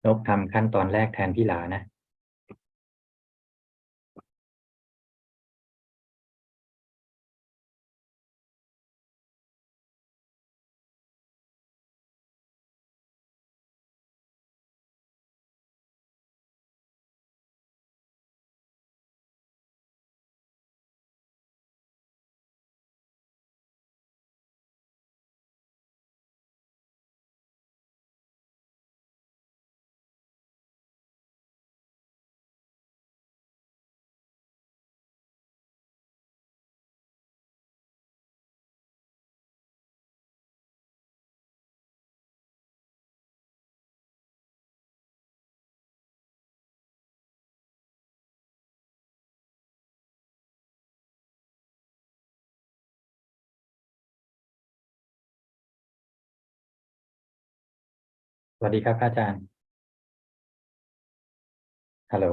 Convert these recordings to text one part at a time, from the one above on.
นกทำขั้นตอนแรกแทนพี่หลานะสวัสดีครับอาจารย์ฮัลโหล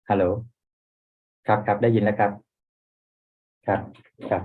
ฮัลโหลครับได้ยินแล้วครับครับ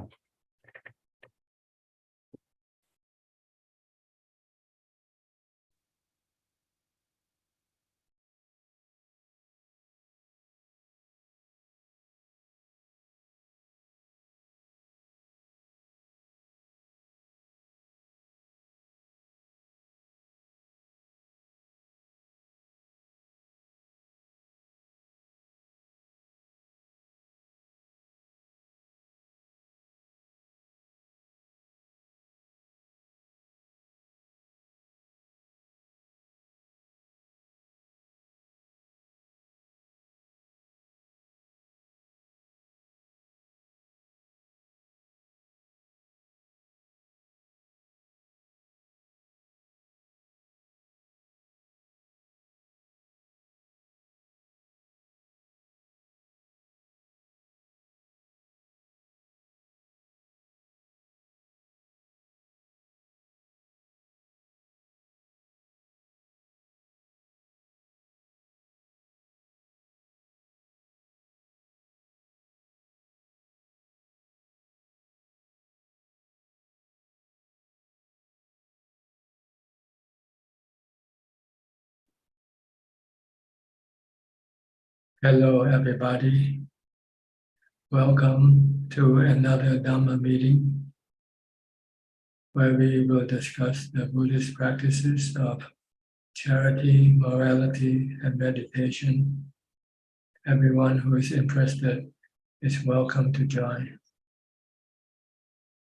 Hello, everybody. Welcome to another Dhamma meeting where we will discuss the Buddhist practices of charity, morality, and meditation. Everyone who is interested is welcome to join.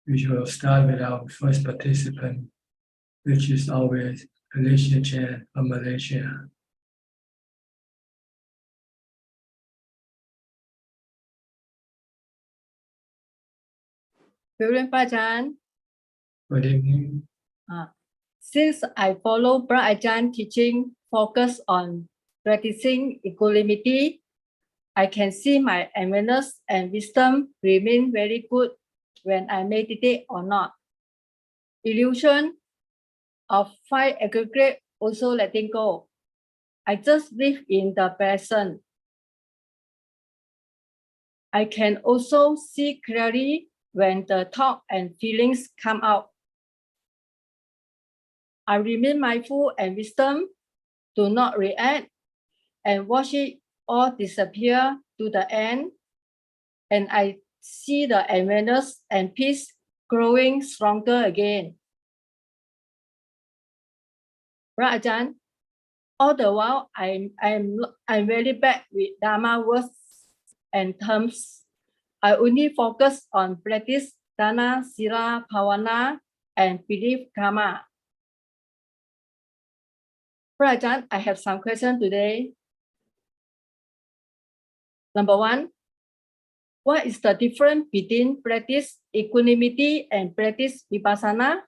We will start with our first participant, which is always Alicia Chan from Malaysia. Ajaan. Good evening. Since I follow Ajaan teaching focus on practicing equanimity, I can see my awareness and wisdom remain very good when I meditate or not. Illusion of five aggregate also letting go. I just live in the present. I can also see clearly when the thought and feelings come out. I remain mindful and wisdom, do not react, and watch it all disappear to the end. And I see the awareness and peace growing stronger again. Ajaan, all the while I'm very bad with Dharma words and terms. I only focus on practice Dana, Sila, Bhavana, and belief karma. Ajaan, I have some questions today. Number one, what is the difference between practice equanimity and practice vipassana?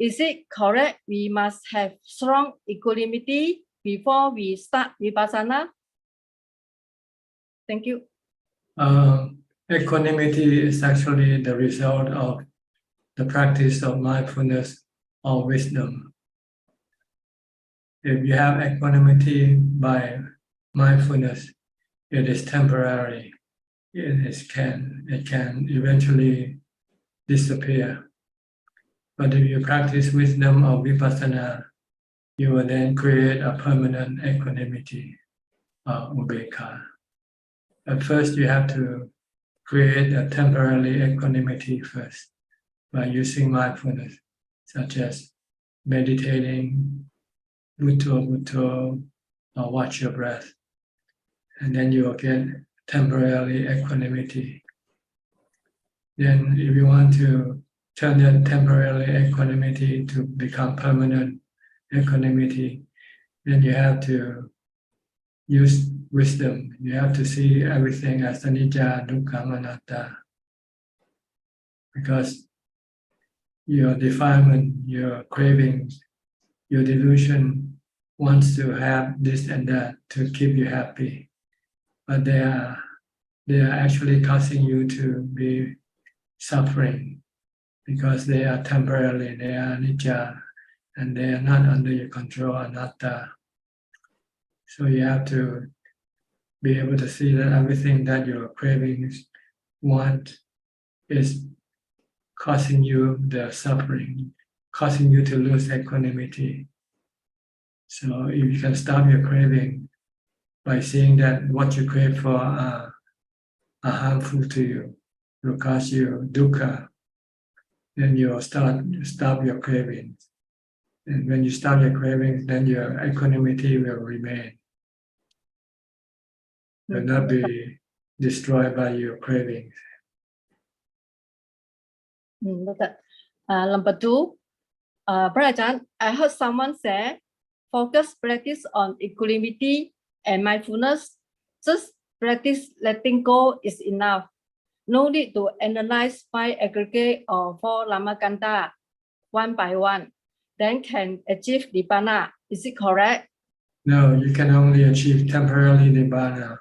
Is it correct we must have strong equanimity before we start vipassana? Thank you. Equanimity is actually the result of the practice of mindfulness or wisdom. If you have equanimity by mindfulness, it is temporary. It can eventually disappear. But if you practice wisdom or vipassana, you will then create a permanent equanimity or ubeka. At first, you have to create a temporary equanimity first by using mindfulness, such as meditating, butto, or watch your breath. And then you will get temporary equanimity. Then if you want to turn that temporary equanimity to become permanent equanimity, then you have to use wisdom. You have to see everything as anicca, dukkha, anatta. Because your defilement, your cravings, your delusion wants to have this and that to keep you happy. But they are actually causing you to be suffering because they are temporary, they are anicca, and they are not under your control, anatta. So you have to be able to see that everything that your cravings want is causing you the suffering, causing you to lose equanimity. So if you can stop your craving by seeing that what you crave for are harmful to you, will cause you dukkha, then you'll stop your cravings. And when you stop your cravings, then your equanimity will remain. Will not be destroyed by your cravings. Number two, Brother Ajaan, I heard someone say, focus practice on equanimity and mindfulness. Just practice letting go is enough. No need to analyze 5 aggregate or 4 Lamakanta one by one. Then can achieve Nibbana. Is it correct? No, you can only achieve temporary Nibbana,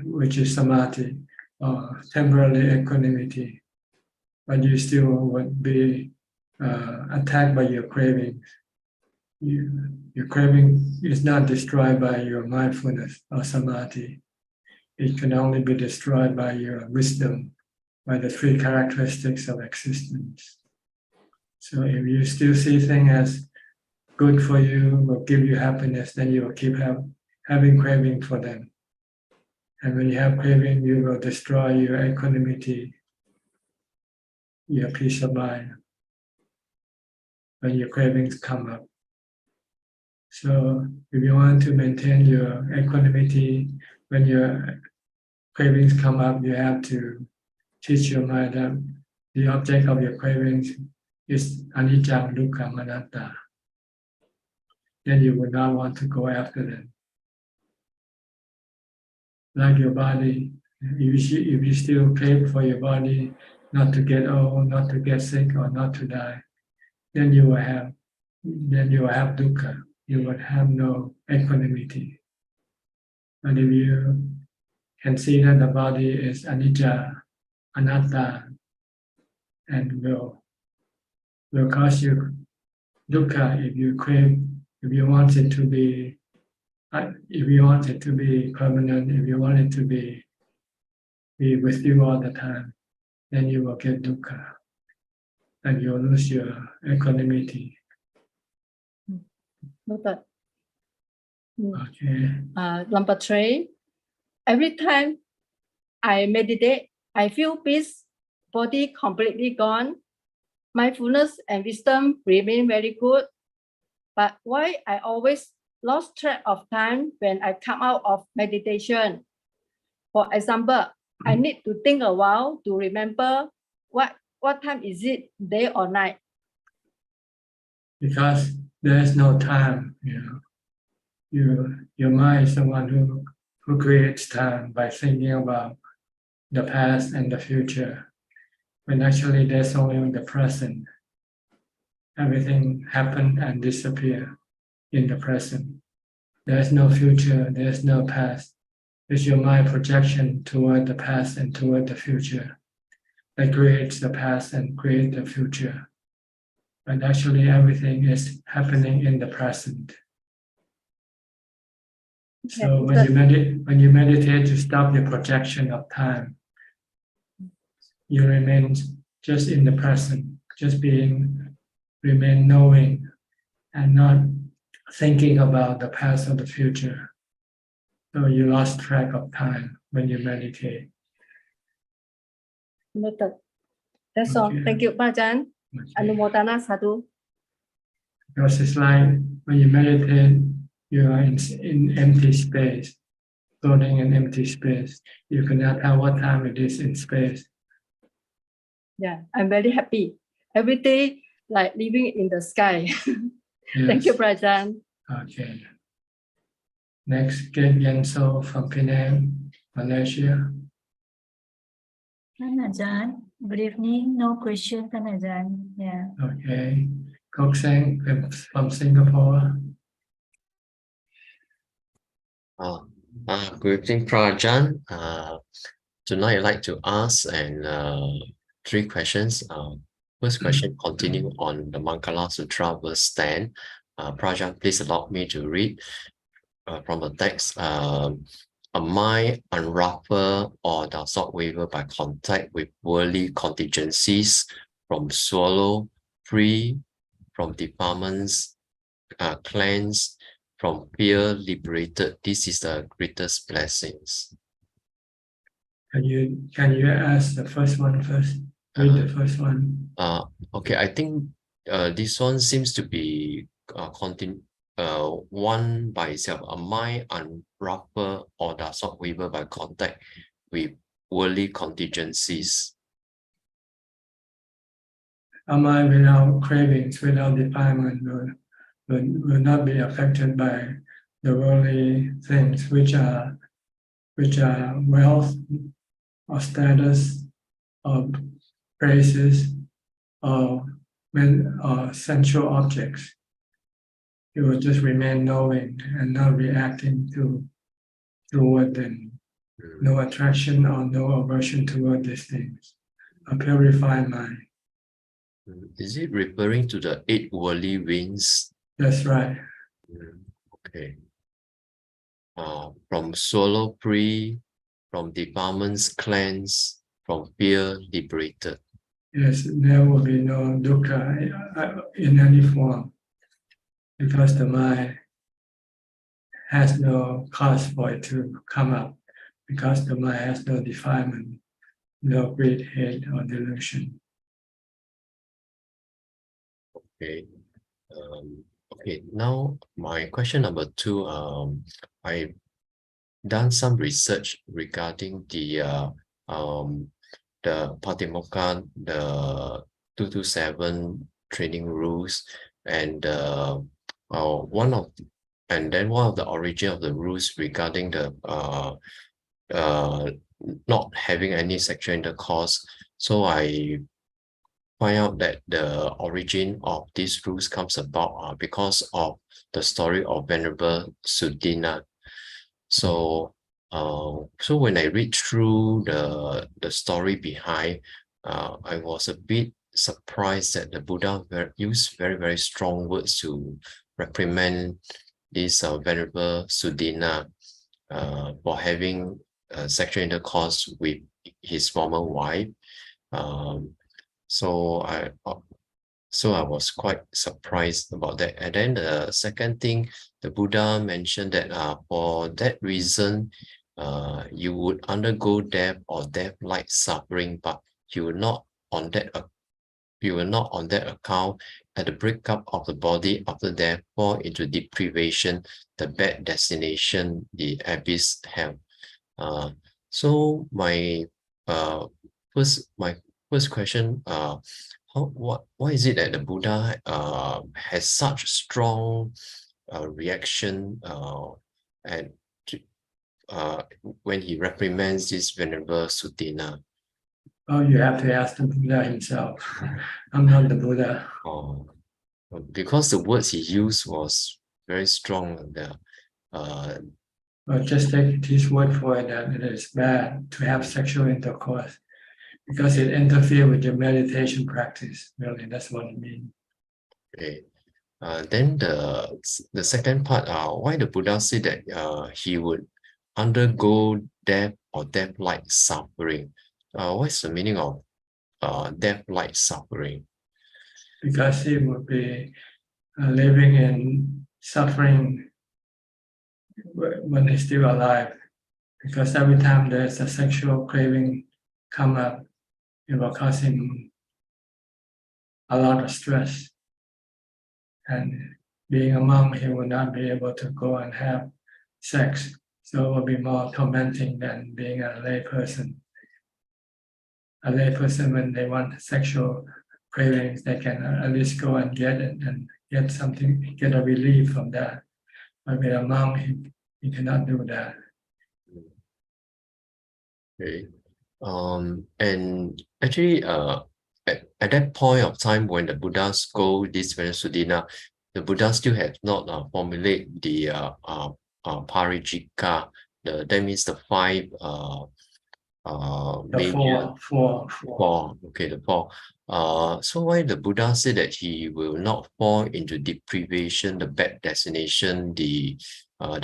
which is samadhi, or temporary equanimity. But you still would be attacked by your cravings. Your craving is not destroyed by your mindfulness or samadhi. It can only be destroyed by your wisdom, by the 3 characteristics of existence. So if you still see things as good for you, will give you happiness, then you will keep having craving for them. And when you have craving, you will destroy your equanimity, your peace of mind, when your cravings come up. So if you want to maintain your equanimity, when your cravings come up, you have to teach your mind that the object of your cravings is anicca, dukkha, anatta. Then you will not want to go after them. Like your body, if you still crave for your body not to get old, not to get sick, or not to die, then you will have dukkha. You would have no equanimity. But if you can see that the body is anicca, anatta, and will cause you dukkha if you crave, if you want it to be permanent, if you want it to be with you all the time, then you will get dukkha, and you'll lose your equanimity. Noted. Okay. Number 3, every time I meditate, I feel peace, body completely gone. Mindfulness and wisdom remain very good. But why I always lost track of time when I come out of meditation? For example, I need to think a while to remember what time is it, day or night. Because there is no time, your mind is the one who creates time by thinking about the past and the future, when actually there's only the present. Everything happen and disappear in the present. There's no future, there's no past. It's your mind projection toward the past and toward the future that creates the past and creates the future. But actually everything is happening in the present. So when you meditate to stop your projection of time, you remain just in the present. just remain knowing and not thinking about the past or the future. So you lost track of time when you meditate. Noted. That's all. Okay. Thank you, Ajaan. Okay. Anumodana sadhu. Because it's like when you meditate, you are in empty space, floating in empty space. You cannot tell what time it is in space. Yeah, I'm very happy. Every day, like living in the sky. Thank you, Yes. Ajaan. Okay. Next, get Yenso from Penang, Malaysia. Ajaan, good evening. No question, Ajaan. Yeah. Okay. Kok Seng from Singapore. Good evening, Ajaan. Tonight I'd like to ask three questions. First question, continue on the Mangala Sutra, verse 10. Ajaan, please allow me to read from the text. A mind unruffled or does not waver by contact with worldly contingencies, from swallow, free, from defilements, cleansed, from fear, liberated. This is the greatest blessings. Can you ask the first one first? Read the first one. Okay, I think this one seems to be one by itself. A mind unruffled or does not waver by contact with worldly contingencies. A mind without cravings, without defilement, will not be affected by the worldly things, which are wealth or status or praises or sensual objects. You will just remain knowing and not reacting toward them. No attraction or no aversion toward these things. A purified mind. Is it referring to the 8 worldly winds? That's right. Okay. From swallow free, from defilements cleansed, from fear liberated. Yes, there will be no dukkha in any form, because the mind has no cause for it to come up, because the mind has no defilement, no greed, hate, or delusion. Okay. Okay. Now my question number 2. I've done some research regarding the Patimokkha, the 227 training rules, and one of the origin of the rules regarding the not having any sexual intercourse. So I find out that the origin of these rules comes about because of the story of Venerable Sudina. So when I read through the story behind, I was a bit surprised that the Buddha used very, very strong words to reprimand this Venerable Sudina for having sexual intercourse with his former wife. So I was quite surprised about that. And then the second thing, the Buddha mentioned that for that reason, you would undergo death or death-like suffering, but you will not on that account at the breakup of the body after death fall into deprivation, the bad destination, the abyss hell. So my first question, why is it that the Buddha has such strong reaction and when he reprimands this Venerable Sudina? Oh, you have to ask the Buddha himself. I'm not the Buddha. Because the words he used was very strong. Well, just take his word for it that it is bad to have sexual intercourse, because it interferes with your meditation practice. Really, that's what it means. Okay. Then the second part, why the Buddha said that he would undergo death or death-like suffering. What's the meaning of death-like suffering? because he would be living in suffering when he's still alive. Because every time there's a sexual craving come up, it will cause him a lot of stress. And being a monk, he will not be able to go and have sex. So it will be more tormenting than being a lay person. A lay person, when they want sexual cravings, they can at least go and get it and get something, get a relief from that. But with a monk, he cannot do that. Okay. And actually, at that point of time when the Buddhas go this Venezuela, the Buddha still have not formulate the parijika. That means the five The major four. Okay, the four. So why the Buddha said that he will not fall into deprivation, the bad destination, the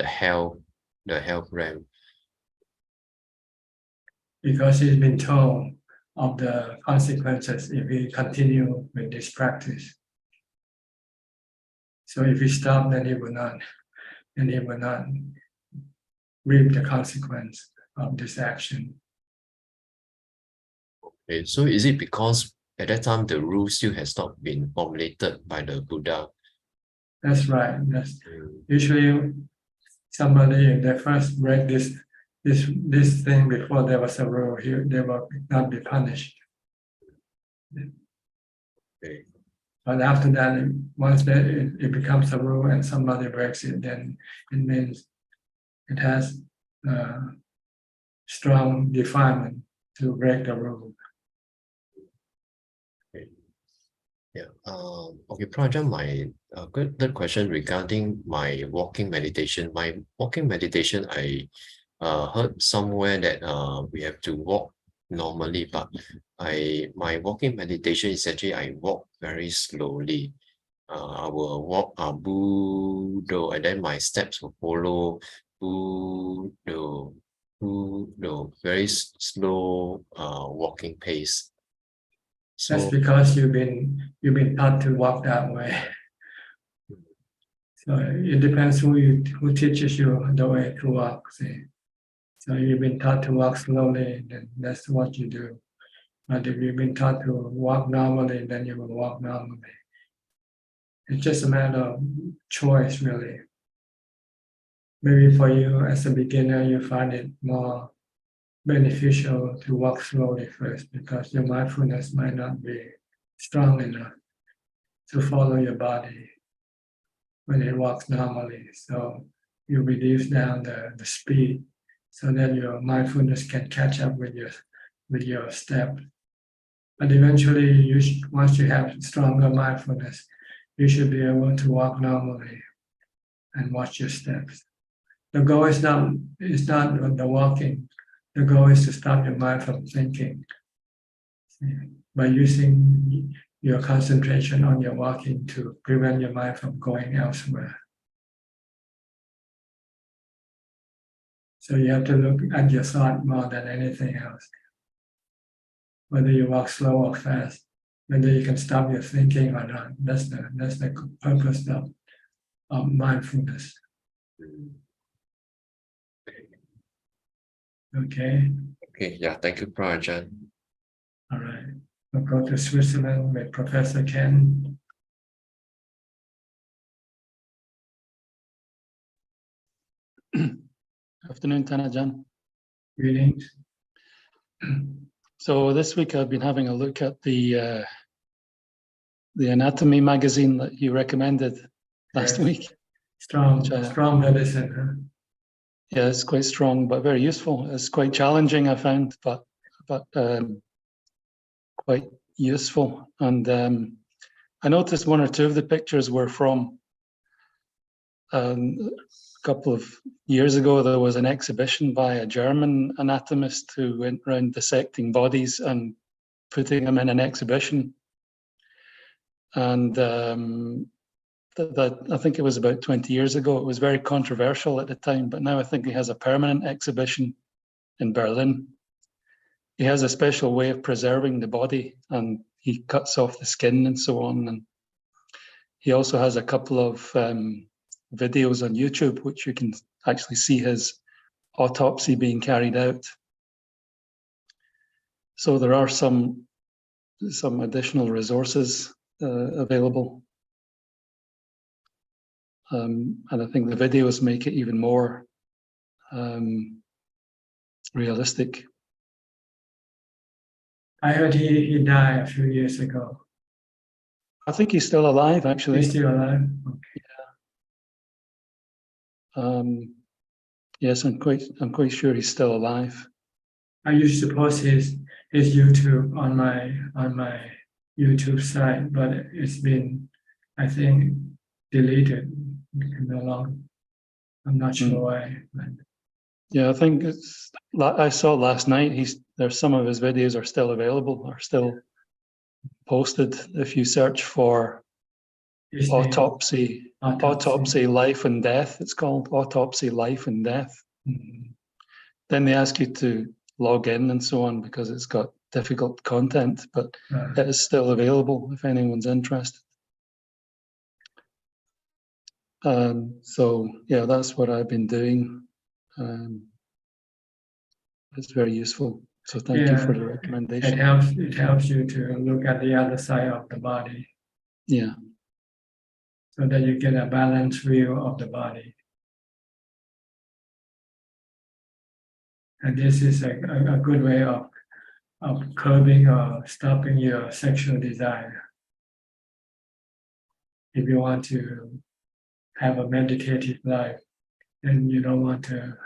hell realm? Because he's been told of the consequences if he continue with this practice. So if he stop, then he will not reap the consequence of this action. Okay, so is it because at that time the rule still has not been formulated by the Buddha? That's right. Usually somebody, if they first break this thing before there was a rule, they will not be punished. Okay. But after that, once it becomes a rule and somebody breaks it, then it means it has strong defilement to break the rule. Yeah. Okay, Prajan, my third question regarding my walking meditation. My walking meditation, I heard somewhere that we have to walk normally, but my walking meditation is actually I walk very slowly. I will walk Budo, and then my steps will follow Budo, very slow walking pace. That's So because you've been taught to walk that way. So it depends who teaches you the way to walk. See, so you've been taught to walk slowly, then that's what you do. But if you've been taught to walk normally, then you will walk normally. It's just a matter of choice, really. Maybe for you as a beginner, you find it more beneficial to walk slowly first because your mindfulness might not be strong enough to follow your body when it walks normally. So you reduce down the speed so that your mindfulness can catch up with your step. But eventually, once you have stronger mindfulness, you should be able to walk normally and watch your steps. The goal is not the walking. The goal is to stop your mind from thinking by using your concentration on your walking to prevent your mind from going elsewhere. So you have to look at your thought more than anything else. Whether you walk slow or fast, whether you can stop your thinking or not. That's the purpose of mindfulness. Okay. okay, yeah, thank you, Prajan. All right. We'll go to Switzerland with Professor Ken. Afternoon, Ajaan. Greetings. So this week I've been having a look at the anatomy magazine that you recommended last Yes. week. Strong medicine, huh? Yeah, it's quite strong, but very useful. It's quite challenging, I found, but quite useful. And I noticed one or two of the pictures were from a couple of years ago. There was an exhibition by a German anatomist who went around dissecting bodies and putting them in an exhibition. And that I think it was about 20 years ago. It was very controversial at the time, but now I think he has a permanent exhibition in Berlin. He has a special way of preserving the body, and he cuts off the skin and so on. And he also has a couple of videos on YouTube, which you can actually see his autopsy being carried out. So there are some additional resources available. And I think the videos make it even more realistic. I heard he died a few years ago. I think he's still alive, actually. He's still alive? Yes, I'm quite sure he's still alive. I used to post his YouTube on my YouTube site, but it's been, I think, deleted. No longer. I'm not sure why. But Yeah, I think I saw last night. There's some of his videos are still available, are still posted. If you search for his name- autopsy, life and death, it's called autopsy, life and death. Mhm. Then they ask you to log in and so on because it's got difficult content, but it is still available if anyone's interested. So yeah, that's what I've been doing. It's very useful. So thank you for the recommendation. It helps you to look at the other side of the body, Yeah, so that you get a balanced view of the body. And this is a good way of curbing or stopping your sexual desire. If you want to have a meditative life, then you don't want to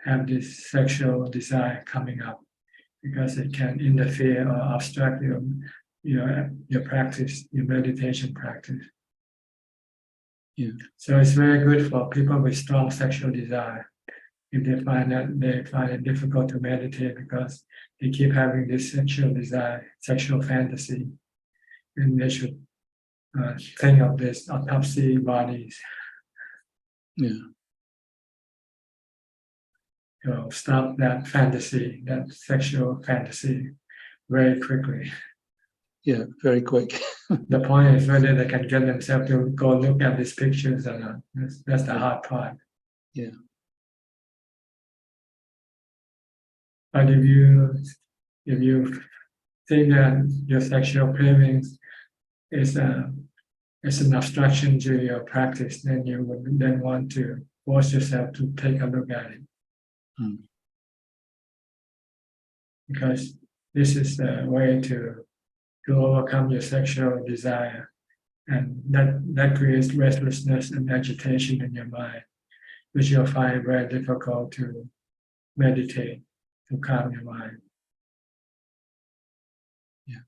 have this sexual desire coming up, because it can interfere or obstruct your practice, your meditation practice. yeah, So it's very good for people with strong sexual desire. If they find it difficult to meditate because they keep having this sexual desire, sexual fantasy, then they should think of this autopsy bodies. yeah, Stop that fantasy, that sexual fantasy, very quickly. yeah, very quick. The point is whether they can get themselves to go look at these pictures or not. That's the hard part. Yeah, But if you think that your sexual cravings is an obstruction to your practice, then you would then want to force yourself to take a look at it. Because this is the way to overcome your sexual desire, and that creates restlessness and agitation in your mind, which you'll find very difficult to meditate, to calm your mind. Yeah.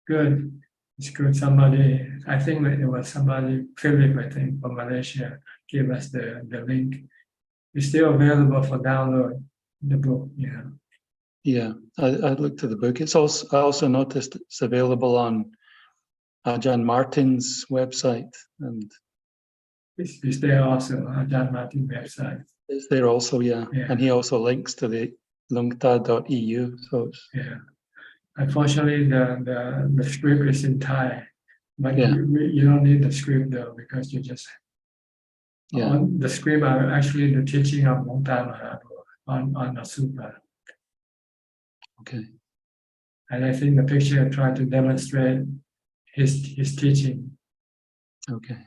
Good. It's good. I think it was somebody, Philip, I think, from Malaysia, gave us the link. It's still available for download, the book, yeah. I looked at the book. I also noticed it's available on Ajaan Martin's website, and It's there also, Ajaan Martin website. it's there also, yeah. Yeah. And he also links to the lungta.eu. So it's, Yeah. Unfortunately, the script is in Thai, but Yeah. you don't need the script though, because you just yeah, on the script are actually the teaching of Mongta Mahaprabhu on the Sutta. okay, And I think the picture tried to demonstrate his teaching. okay,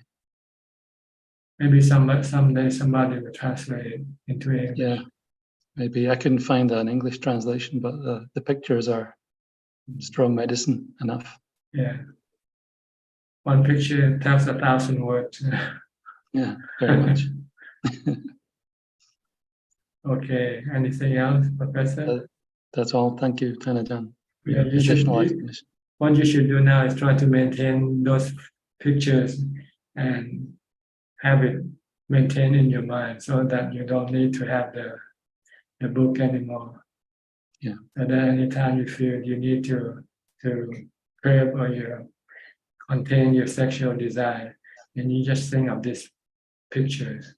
Maybe someday somebody will translate it into English. yeah. Maybe I couldn't find an English translation, but the pictures are strong medicine enough. Yeah. One picture tells 1,000 words. Yeah, very much. Okay. Anything else, Professor? That's all. Thank you, Tanajan. Yeah, you should. Additional explanation. What you should do now is try to maintain those pictures and have it maintained in your mind, so that you don't need to have the book anymore. Yeah. And then anytime you feel you need to curb or you contain your sexual desire, and you just think of these pictures.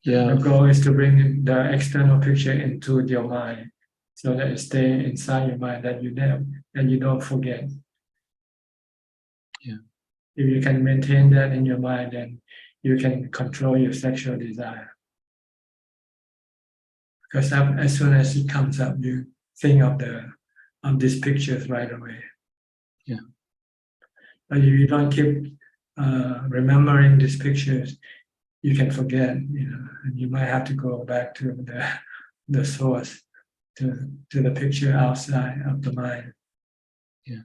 Yeah, The goal is to bring the external picture into your mind, so that it stay inside your mind, that you don't forget. Yeah. If you can maintain that in your mind, then you can control your sexual desire. Because as soon as it comes up, you think of these pictures right away. Yeah. But if you don't keep remembering these pictures, you can forget, and you might have to go back to the source, to the picture outside of the mind. Yeah.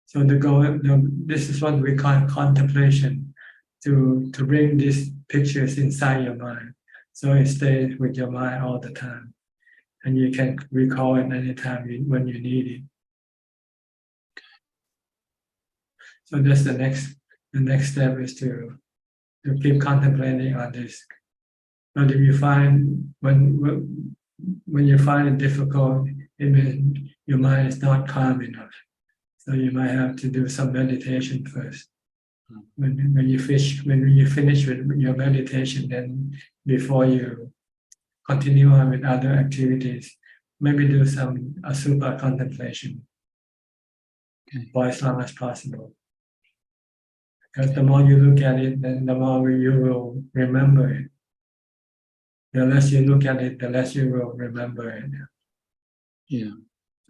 So this is what we call contemplation, to bring these pictures inside your mind, so it stays with your mind all the time, and you can recall it anytime when you need it. So that's the next step is to keep contemplating on this. But if you find when you find it difficult, it means your mind is not calm enough. So you might have to do some meditation first. When you finish with your meditation, then before you continue on with other activities, maybe do some asubha contemplation for as long as possible. Because the more you look at it, then the more you will remember it. The less you look at it, the less you will remember it. Yeah.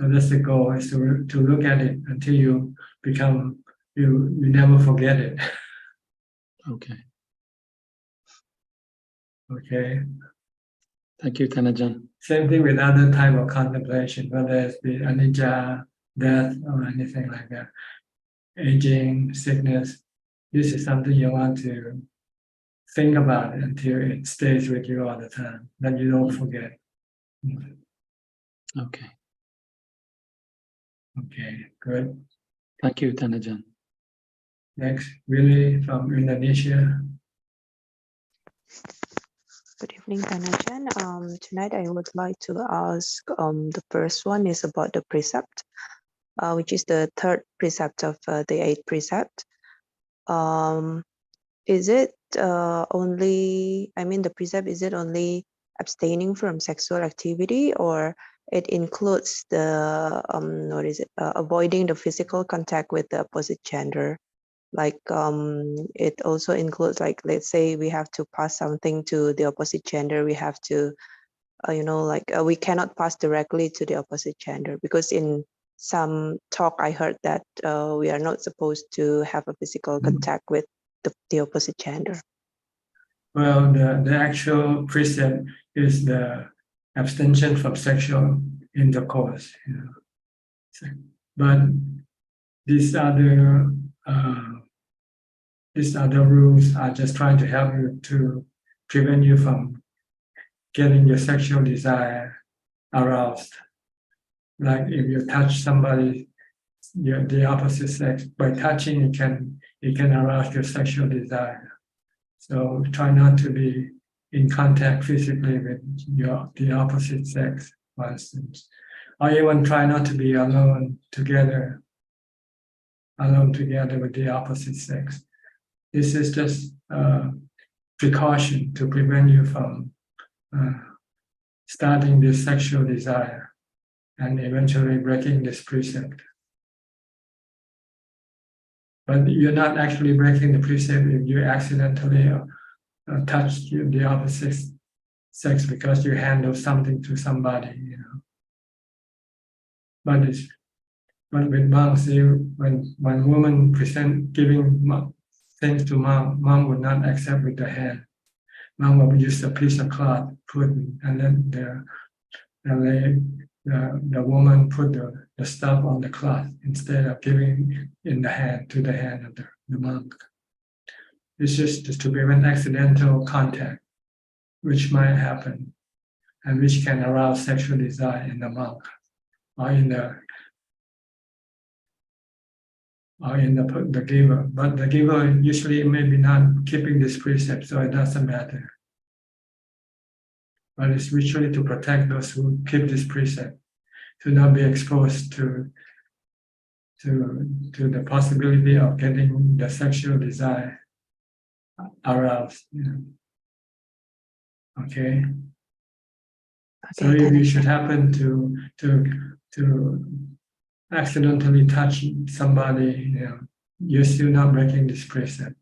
So that's the goal, is to look at it until you never forget it. Okay. Okay. Thank you, Ajaan. Same thing with other type of contemplation, whether it's the anicca, death, or anything like that. Aging, sickness. This is something you want to think about until it stays with you all the time, that you don't forget. Okay. Okay, good. Thank you, Ajaan. Next, Willie from Indonesia. Good evening, Ajaan. Tonight I would like to ask, the first one is about the precept, which is the third precept of the 8th precept. Is it the precept, is it only abstaining from sexual activity, or it includes the, avoiding the physical contact with the opposite gender? Like it also includes, like, let's say we have to pass something to the opposite gender, we have to we cannot pass directly to the opposite gender, because in some talk I heard that we are not supposed to have a physical contact with the opposite gender. Well, the actual precept is the abstention from sexual intercourse. But these other rules are just trying to help you to prevent you from getting your sexual desire aroused. Like if you touch somebody, the opposite sex, by touching it can arouse your sexual desire. So try not to be in contact physically with the opposite sex, for instance. Or even try not to be alone together with the opposite sex. This is just precaution to prevent you from starting this sexual desire and eventually breaking this precept. But you're not actually breaking the precept if you accidentally touch the opposite sex because you handle something to somebody, But with monks, when women giving things to mom would not accept with the hand. Mom would use a piece of cloth, and then the woman put the stuff on the cloth instead of giving to the hand of the monk. It's just to prevent accidental contact, which might happen, and which can arouse sexual desire in the monk or in the giver. But the giver usually maybe not keeping this precept, so it doesn't matter. But it's usually to protect those who keep this precept, to not be exposed to the possibility of getting the sexual desire aroused. Okay. So Okay, if Tan you should Ajahn. happen to accidentally touch somebody, you're still not breaking this precept.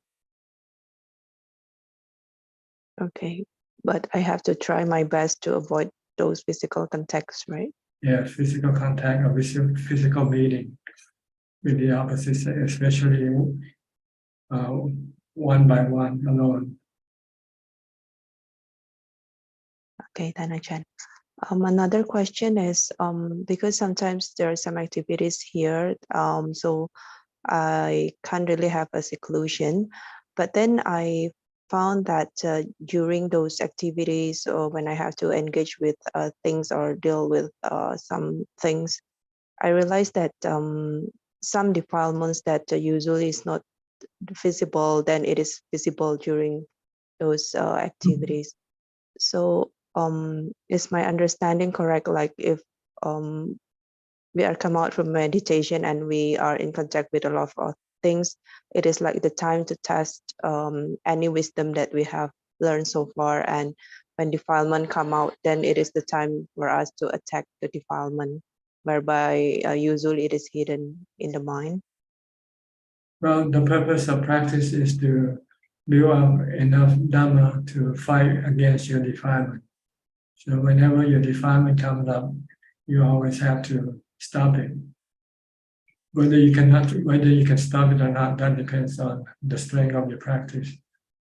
Okay, but I have to try my best to avoid those physical contacts, right? Yeah, physical contact or physical meeting with the opposite sex, especially one by one alone. Okay, Tan Ajahn. Another question is because sometimes there are some activities here, so I can't really have a seclusion. But then I found that during those activities or when I have to engage with things or deal with some things, I realized that some defilements that usually is not visible, then it is visible during those activities. So is my understanding correct? Like if we are come out from meditation and we are in contact with a lot of things, it is like the time to test any wisdom that we have learned so far. And when defilement come out, then it is the time for us to attack the defilement, whereby usually it is hidden in the mind. Well, the purpose of practice is to build up enough Dhamma to fight against your defilement. So whenever your defilement comes up, you always have to stop it. Whether you can stop it or not, that depends on the strength of your practice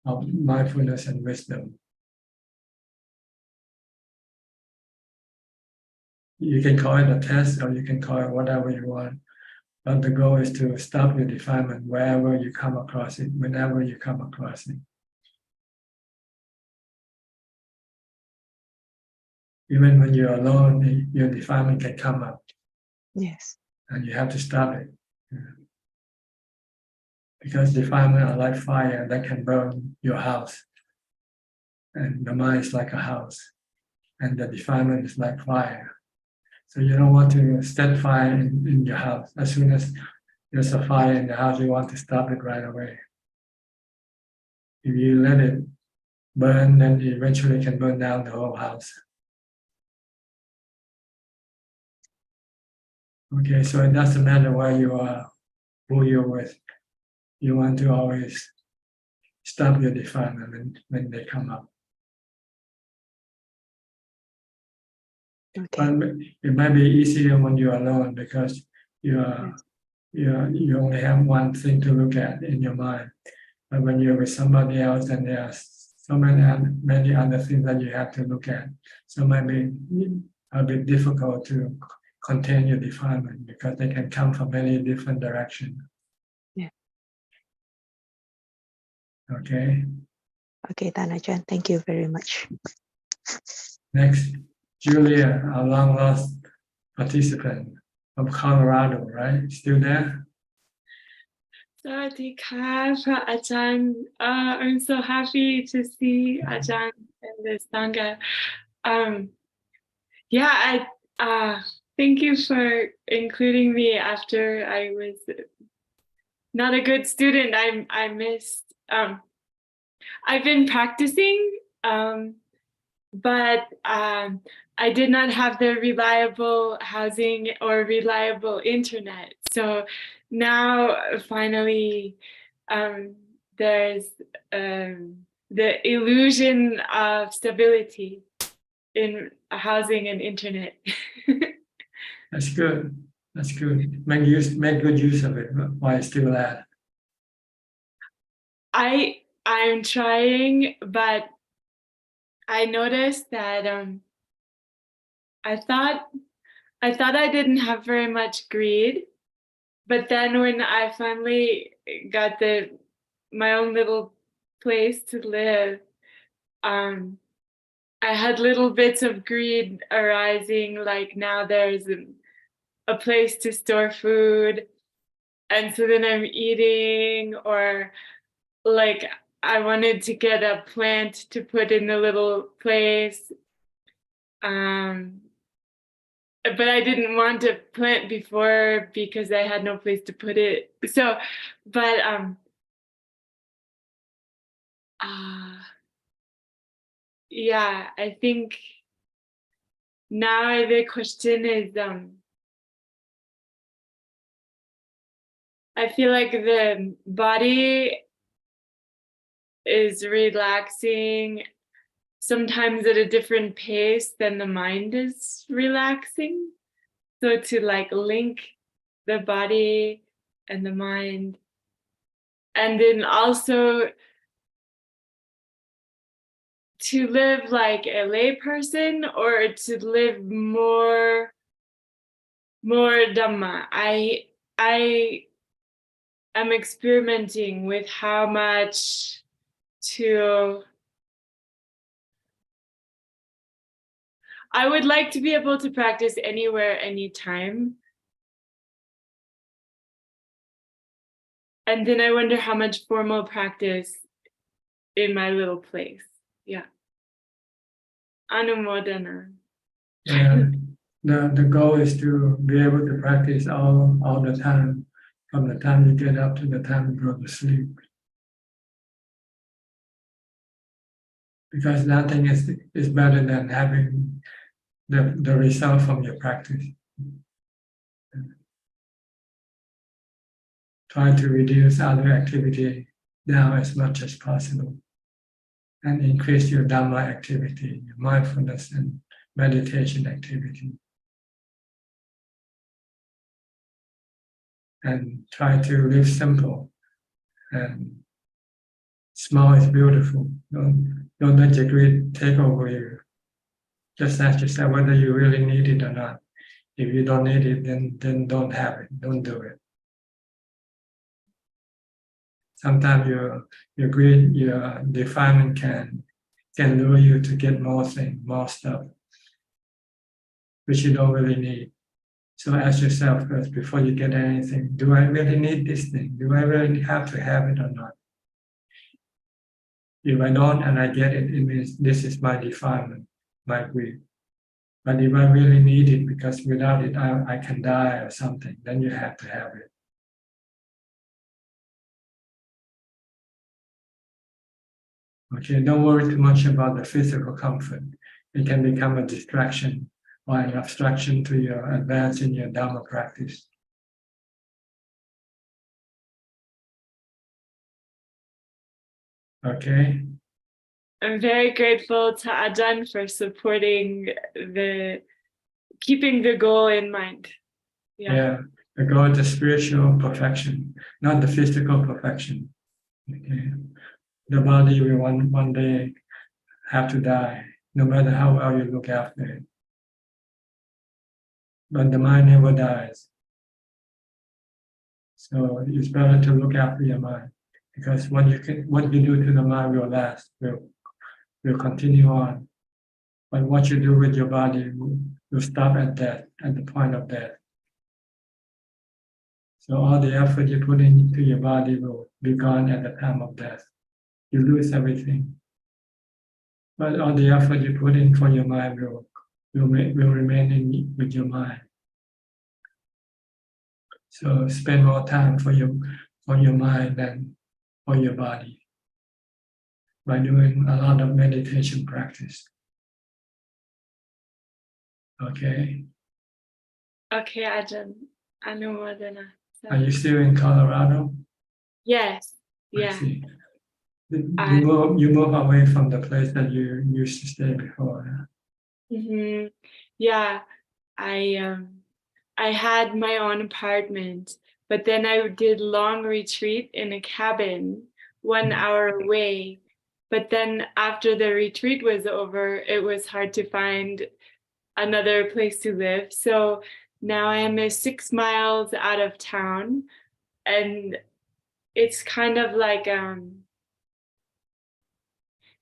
of mindfulness and wisdom. You can call it a test or you can call it whatever you want. But the goal is to stop your defilement wherever you come across it, whenever you come across it. Even when you're alone, your defilement can come up. Yes. And you have to stop it. Because defilement are like fire that can burn your house. And the mind is like a house. And the defilement is like fire. So you don't want to set fire in your house. As soon as there's a fire in the house, you want to stop it right away. If you let it burn, then it eventually can burn down the whole house. Okay, so it doesn't matter where you are, who you're with. You want to always stop your defilement when they come up. Okay. But it might be easier when you're alone because you only have one thing to look at in your mind. But when you're with somebody else, then there are so many other things that you have to look at. So it might be a bit difficult to contain your defilement because they can come from many different directions. Yeah. Okay. Okay, Tan Ajahn, thank you very much. Next, Julia, our long lost participant from Colorado, right? Still there? Sawadee-ka, Ajaan. I'm so happy to see Ajaan and the Sangha. Yeah, thank you for including me after I was not a good student. I missed. I've been practicing, but I did not have the reliable housing or reliable internet. So now finally there's the illusion of stability in housing and internet. That's good. That's good. Make good use of it while it's still there. I'm trying, but I noticed that I thought I didn't have very much greed, but then when I finally got my own little place to live, I had little bits of greed arising, like now there's a place to store food, and so then I'm eating, or like I wanted to get a plant to put in the little place. But I didn't want to plant before because I had no place to put it. So, but yeah, I think now the question is, I feel like the body is relaxing sometimes at a different pace than the mind is relaxing. So to like link the body and the mind, and then also to live like a lay person or to live more Dhamma. I am experimenting with how much to. I would like to be able to practice anywhere, anytime. And then I wonder how much formal practice in my little place. Yeah. Anumodana. Yeah. The goal is to be able to practice all the time, from the time you get up to the time you go to sleep. Because nothing is better than having the result from your practice. Try to reduce other activity down as much as possible and increase your Dhamma activity, your mindfulness and meditation activity. And try to live simple, and small is beautiful. Don't let your greed take over you. Just ask yourself whether you really need it or not. If you don't need it, then don't have it. Don't do it. Sometimes your greed, your defilement can lure you to get more things, more stuff, which you don't really need. So ask yourself first before you get anything, do I really need this thing? Do I really have to have it or not? If I don't and I get it, it means this is my defilement, my greed. But if I really need it because without it I can die or something, then you have to have it. Okay, don't worry too much about the physical comfort. It can become a distraction or an obstruction to your advance in your Dhamma practice. Okay. I'm very grateful to Ajaan for supporting keeping the goal in mind. Yeah. The goal is the spiritual perfection, not the physical perfection. Okay. The body will one day have to die, no matter how well you look after it. But the mind never dies. So it's better to look after your mind, because what you do to the mind will last, will continue on. But what you do with your body will stop at death, at the point of death. So all the effort you put into your body will be gone at the time of death. You lose everything. But all the effort you put in for your mind will remain with your mind. So spend more time for your mind than for your body by doing a lot of meditation practice. Okay. Okay, Ajaan. Anumodana. Are you still in Colorado? Yes. I Yeah. see. You move away from the place that you used to stay before. Mm-hmm. Yeah. I had my own apartment, but then I did long retreat in a cabin 1 hour away. But then after the retreat was over, it was hard to find another place to live. So now I am 6 miles out of town, and it's kind of like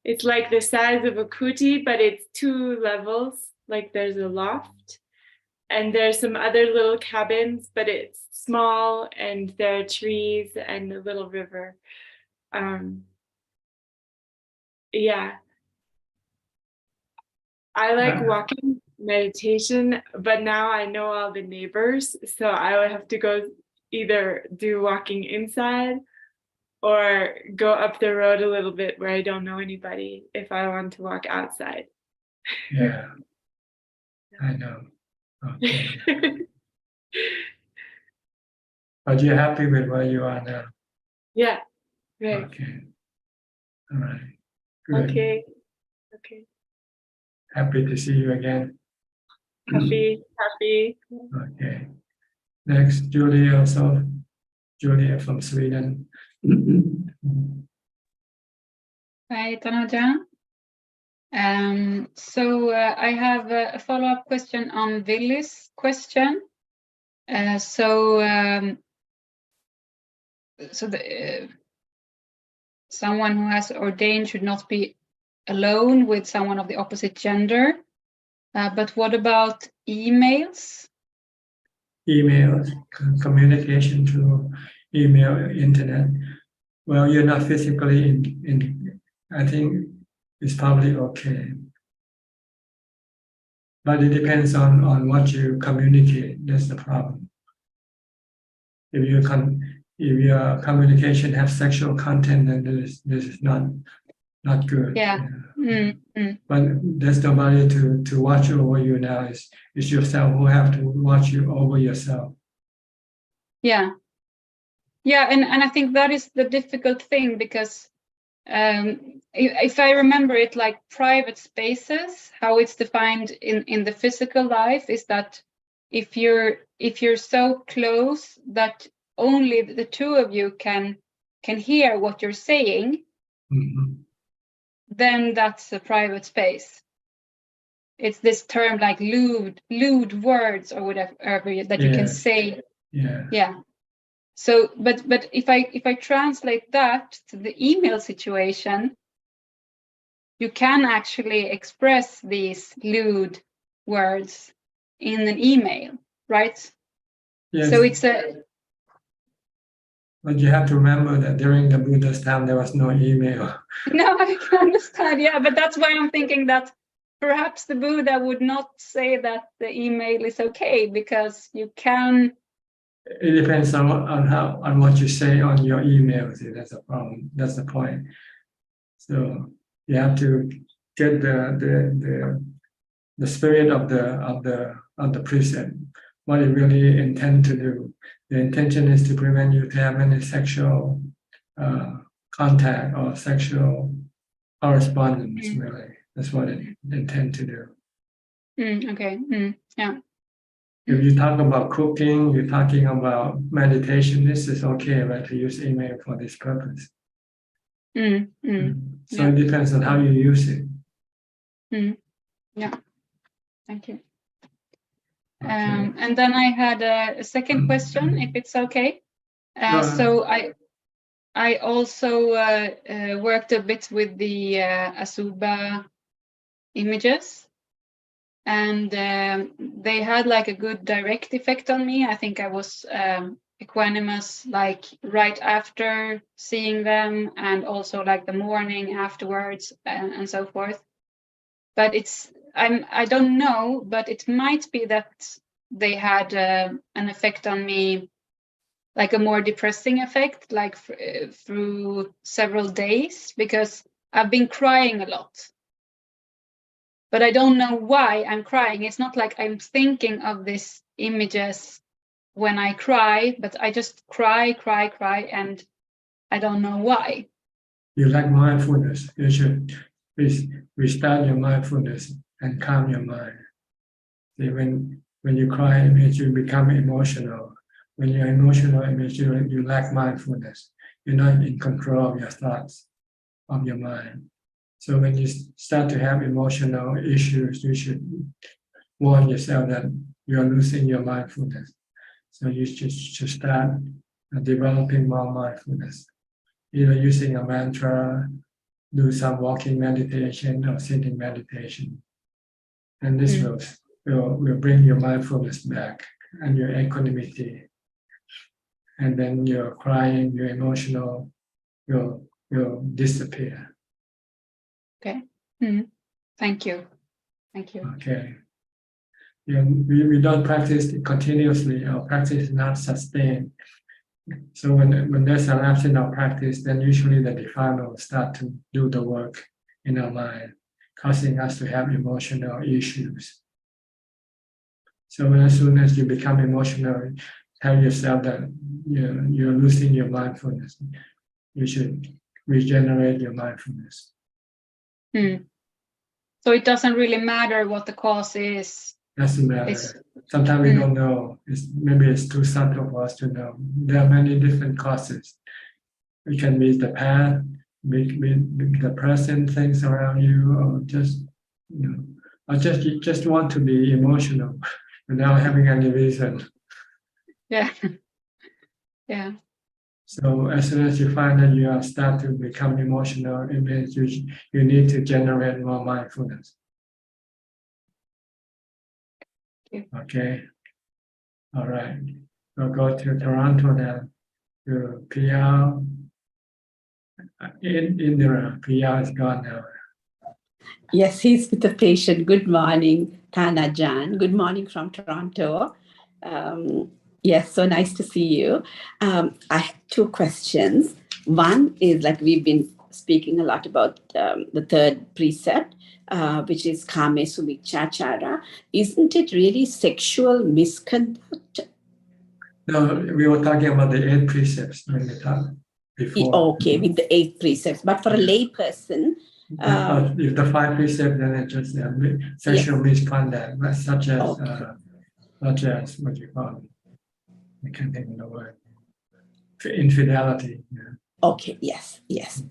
it's like the size of a kuti, but it's 2 levels. Like there's a loft, and there's some other little cabins, but it's small, and there are trees and a little river. Yeah. I like walking meditation, but now I know all the neighbors, so I would have to go either do walking inside or go up the road a little bit where I don't know anybody if I want to walk outside. Yeah. I know. Okay. But you're happy with where you are now? Yeah, right. Okay. All right. Good. Okay. Happy to see you again. Happy. Okay. Next, Julia also. Julia from Sweden. Hi, Ajaan. So I have a follow-up question on Willy's question. Someone who has ordained should not be alone with someone of the opposite gender. But what about emails? Emails, communication through email, internet. Well, you're not physically in I think it's probably okay. But it depends on what you communicate. That's the problem. If your communication have sexual content, then this is not good. Yeah. But there's nobody to watch over you now. It's yourself who have to watch you over yourself. Yeah. Yeah, and I think that is the difficult thing, because if I remember it, like private spaces, how it's defined in the physical life is that if you're so close that only the two of you can hear what you're saying, then that's a private space. It's this term like lewd words or whatever that you can say. Yeah. So, but if I translate that to the email situation, you can actually express these lewd words in an email, right? Yes. So it's a. But you have to remember that during the Buddha's time, there was no email. No, I can understand. Yeah, but that's why I'm thinking that perhaps the Buddha would not say that the email is okay, because you can. It depends on what you say on your email. See, that's a problem. That's the point. So you have to get the spirit of the precept. What it really intend to do. The intention is to prevent you to have any sexual contact or sexual correspondence. Really, that's what it intend to do. Okay. Yeah. If you talk about cooking, you're talking about meditation, this is okay, right, to use email for this purpose. So it depends on how you use it. Yeah, thank you. Okay. And then I had a second question, if it's okay. So I also worked a bit with the Asuba images. And they had like a good direct effect on me. I think I was equanimous like right after seeing them, and also like the morning afterwards, and so forth. But I don't know, but it might be that they had an effect on me, like a more depressing effect, like through several days, because I've been crying a lot. But I don't know why I'm crying. It's not like I'm thinking of these images when I cry, but I just cry, and I don't know why. You lack mindfulness. You should restart your mindfulness and calm your mind. See, when you cry, it means you become emotional. When you're emotional, it means you lack mindfulness. You're not in control of your thoughts, of your mind. So when you start to have emotional issues, you should warn yourself that you're losing your mindfulness. So you should start developing more mindfulness, either using a mantra, do some walking meditation or sitting meditation. And this will bring your mindfulness back and your equanimity. And then your crying, your emotional will disappear. Okay. Thank you. Okay. Yeah, we don't practice continuously. Our practice is not sustained. So when there's a lapse in our practice, then usually the defilement will start to do the work in our mind, causing us to have emotional issues. So as soon as you become emotional, tell yourself that you're losing your mindfulness. You should regenerate your mindfulness. So it doesn't really matter what the cause is. Doesn't matter. It's- Sometimes we don't know. Maybe it's too subtle for us to know. There are many different causes. It can be the past, be the present things around you, or just or just want to be emotional without having any reason. Yeah. Yeah. So as soon as you find that you are start to become emotional, it means you need to generate more mindfulness. Okay. All right. We'll go to Toronto now. To PR. Indira, PR is gone now. Yes, he's with the patient. Good morning, Ajaan. Good morning from Toronto. Yes, so nice to see you. I have two questions. One is like we've been speaking a lot about the third precept, which is Kame Sumichachara. Isn't it really sexual misconduct? No, we were talking about the 8 precepts when we talked before. Okay, with the 8 precepts. But for a lay person, if the 5 precepts, then it's just sexual misconduct, such as what you call it. I can't think of the word. Infidelity. Yeah. Okay, yes,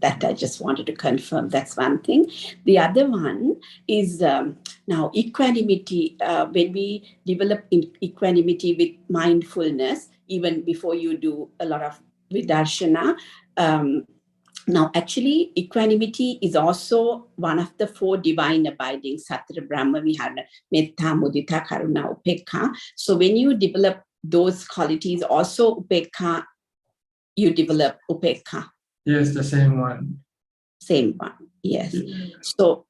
that I just wanted to confirm. That's one thing. The other one is now equanimity. When we develop equanimity with mindfulness, even before you do a lot of vidarshana, now actually equanimity is also one of the 4 divine abiding Sattva Brahma Vihara, Metta, Mudita, Karuna, Upekha. So when you develop those qualities, also Upekha, you develop upekha. Yes, the same one. Same one, yes. So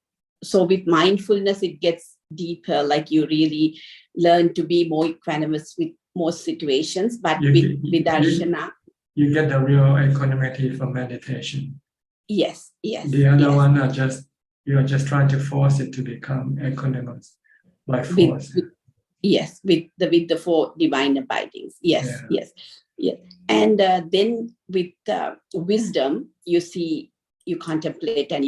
with mindfulness, it gets deeper, like you really learn to be more equanimous with most situations, but with vidarshana. You get the real equanimity from meditation. Yes. The other one you're just trying to force it to become equanimous by force. With the 4 divine abidings. Yes. And then with wisdom, you contemplate and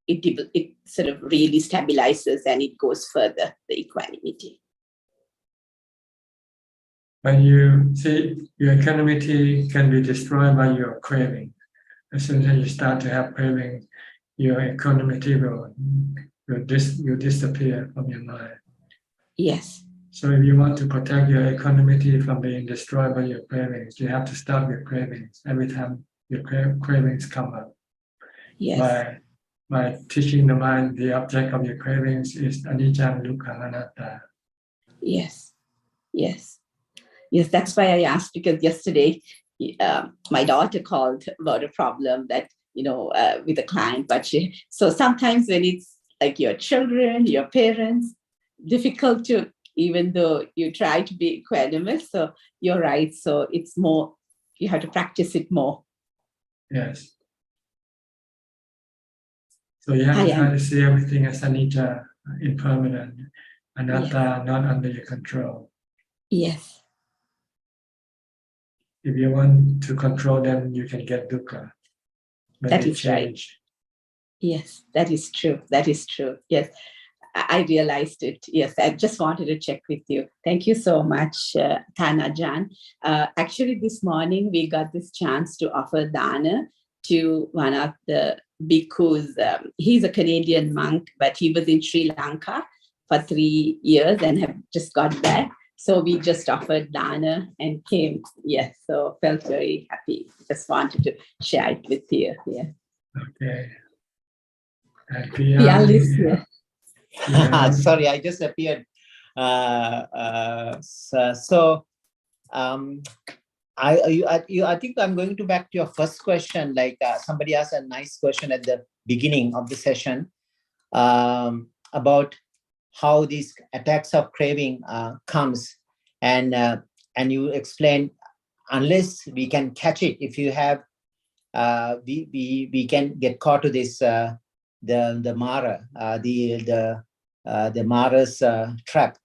it sort of really stabilizes and it goes further, the equanimity. When you see your equanimity can be destroyed by your craving. As soon as you start to have craving, your equanimity will disappear from your mind. Yes. So if you want to protect your equanimity from being destroyed by your cravings, you have to stop your cravings every time your cravings come up. Yes. By teaching the mind the object of your cravings is anicca, dukkha, anatta. Yes. That's why I asked, because yesterday my daughter called about a problem that with a client, so sometimes when it's like your children, your parents, difficult to, even though you try to be equanimous. So you're right. So it's more, you have to practice it more. Yes. So you have to try to see everything as anicca, impermanent, anatta, not under your control. Yes. If you want to control them, you can get dukkha. That is right. Yes, that is true. Yes, I realized it. Yes, I just wanted to check with you. Thank you so much, Ajaan. Actually, this morning we got this chance to offer dana to one of the bhikkhus. He's a Canadian monk, but he was in Sri Lanka for 3 years and have just got back. So we just offered dana and came. Yes, so felt very happy. Just wanted to share it with you. Yeah. Okay. Sorry, I just appeared. I think I'm going to back to your first question. Like somebody asked a nice question at the beginning of the session about how these attacks of craving comes, and you explain, unless we can catch it, if you have we can get caught to this the Mara, the Mara's trap.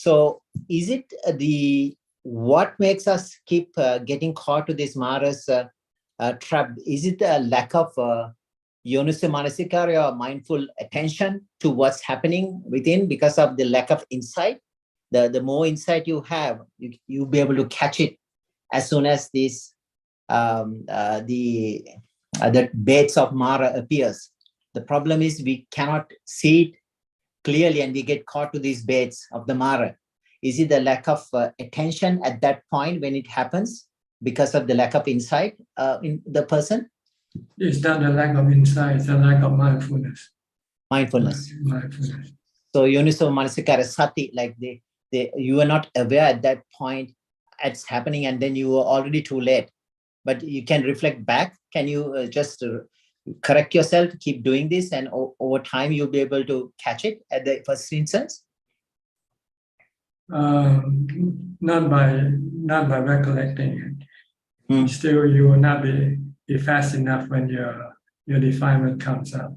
So is it what makes us keep getting caught to this Mara's trap? Is it a lack of Yonisa Manasikara or mindful attention to what's happening within because of the lack of insight? The more insight you have, you'll be able to catch it as soon as this the baits of Mara appears. The problem is we cannot see it clearly and we get caught to these baits of the Mara. Is it the lack of attention at that point when it happens because of the lack of insight in the person? It's not the lack of insight, it's the lack of mindfulness. Mindfulness. Mindfulness. So Yoniso Manasikara Sati, like you are not aware at that point it's happening and then you are already too late. But you can reflect back. Can you just correct yourself, keep doing this, and over time you'll be able to catch it at the first instance? Not by recollecting it. Still, you will not be fast enough when your defilement comes up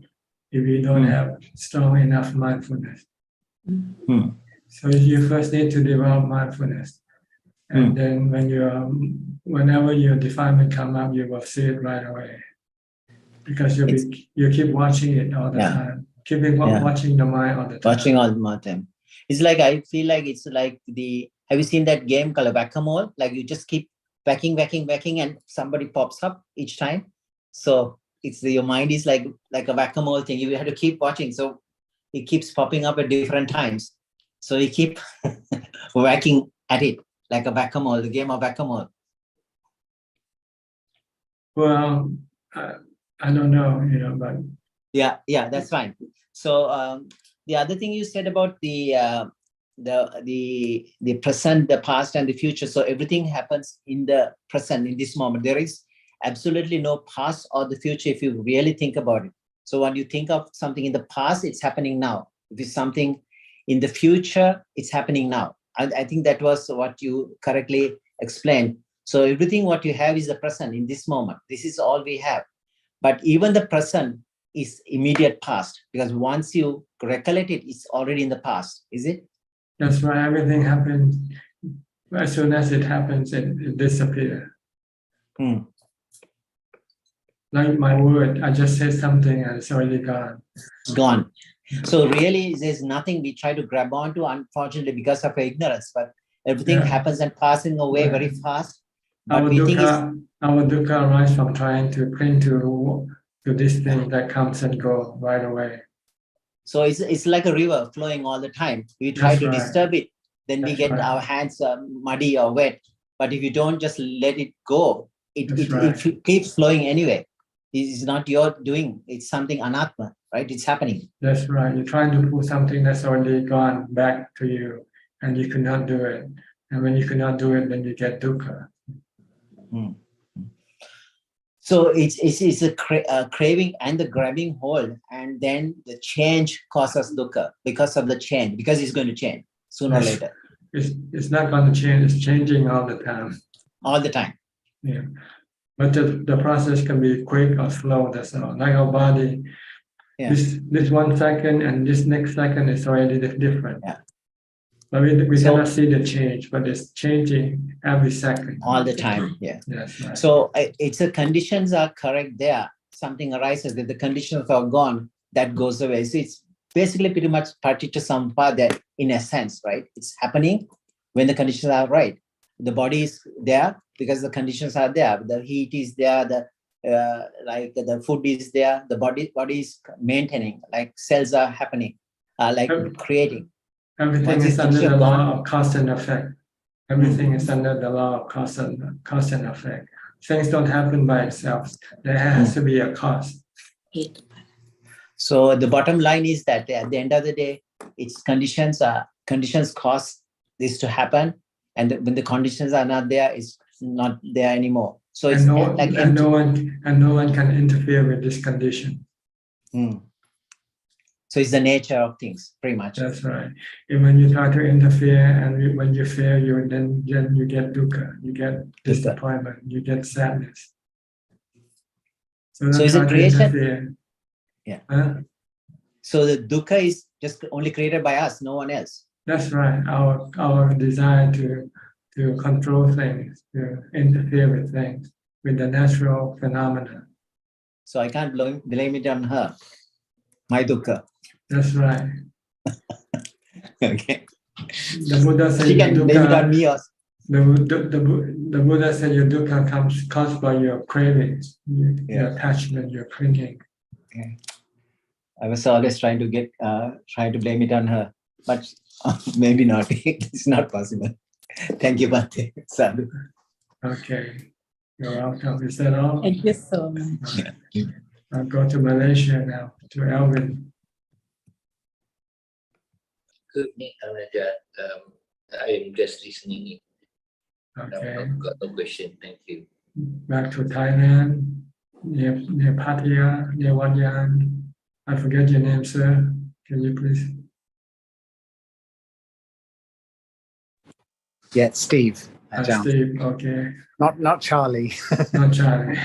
if you don't have strong enough mindfulness. So you first need to develop mindfulness, and then whenever your defilement come up, you will see it right away because you keep watching it all the time, watching the mind all the time. Watching all the time. It's like, I feel like it's like have you seen that game called whack-a-mole? Like you just keep whacking, and somebody pops up each time. So it's your mind is like a whack-a-mole thing. You have to keep watching. So it keeps popping up at different times. So you keep whacking at it like a whack-a-mole, the game of whack-a-mole. Well, I don't know, but yeah, that's fine. So the other thing you said about the present, the past, and the future. So everything happens in the present, in this moment. There is absolutely no past or the future if you really think about it. So when you think of something in the past, it's happening now. If it's something in the future, it's happening now. I think that was what you correctly explained. So everything what you have is the present in this moment. This is all we have. But even the present is immediate past, because once you recollect it, it's already in the past, is it? That's why everything happens. As soon as it happens, it disappears. Like my word, I just said something and it's already gone. It's gone. So really, there's nothing we try to grab onto, unfortunately, because of ignorance. But everything happens and passing away very fast. But our dukkha arises from trying to cling to this thing that comes and goes right away. So it's like a river flowing all the time. We try to disturb it, then we get our hands muddy or wet. But if you don't just let it go, it keeps flowing anyway. It's not your doing. It's something anatma, right? It's happening. That's right. You're trying to pull something that's already gone back to you, and you cannot do it. And when you cannot do it, then you get dukkha. So it's a craving and the grabbing hold, and then the change causes dukkha because of the change, because it's going to change sooner or later. It's not going to change. It's changing all the time. All the time. Yeah. But the process can be quick or slow. That's all. Like our body, this 1 second and this next second is already different. Yeah. But we cannot see the change, but it's changing every second. All the time, yeah. That's right. So it's the conditions are correct there. Something arises, that the conditions are gone, that goes away. So it's basically pretty much paticca samuppada in a sense, right? It's happening when the conditions are right. The body is there because the conditions are there. The heat is there, the food is there, the body is maintaining, like cells are happening, like creating. Everything is under the law of cause and effect. Everything is under the law of cause and effect. Things don't happen by itself. There has to be a cause. So the bottom line is that at the end of the day, it's conditions cause this to happen, and when the conditions are not there, it's not there anymore. So it's no one can interfere with this condition. So it's the nature of things, pretty much. That's right. And when you try to interfere, and when you fail, then you get dukkha, you get disappointment, you get sadness. So is it creation? Interfere. Yeah. So the dukkha is just only created by us, no one else. That's right. Our desire to control things, to interfere with things, with the natural phenomena. So I can't blame it on her. My dukkha. That's right. Okay. The Buddha said She your can blame it on dukkha. me also. The Buddha said your dukkha comes caused by your cravings, your attachment, your clinging. Okay. I was always trying to blame it on her, but maybe not. It's not possible. Thank you, Bhante. Sadhu. Okay. You're welcome. Is that all? Thank you so much. I'll go to Malaysia now, to Elvin. Good evening, Ajaan. I'm just listening. Okay. I've got no question. Thank you. Back to Thailand, near Pattaya, near Wat Yan. I forget your name, sir. Can you please? Yeah, Steve. Ajaan. Steve, okay. Not Charlie. Not Charlie.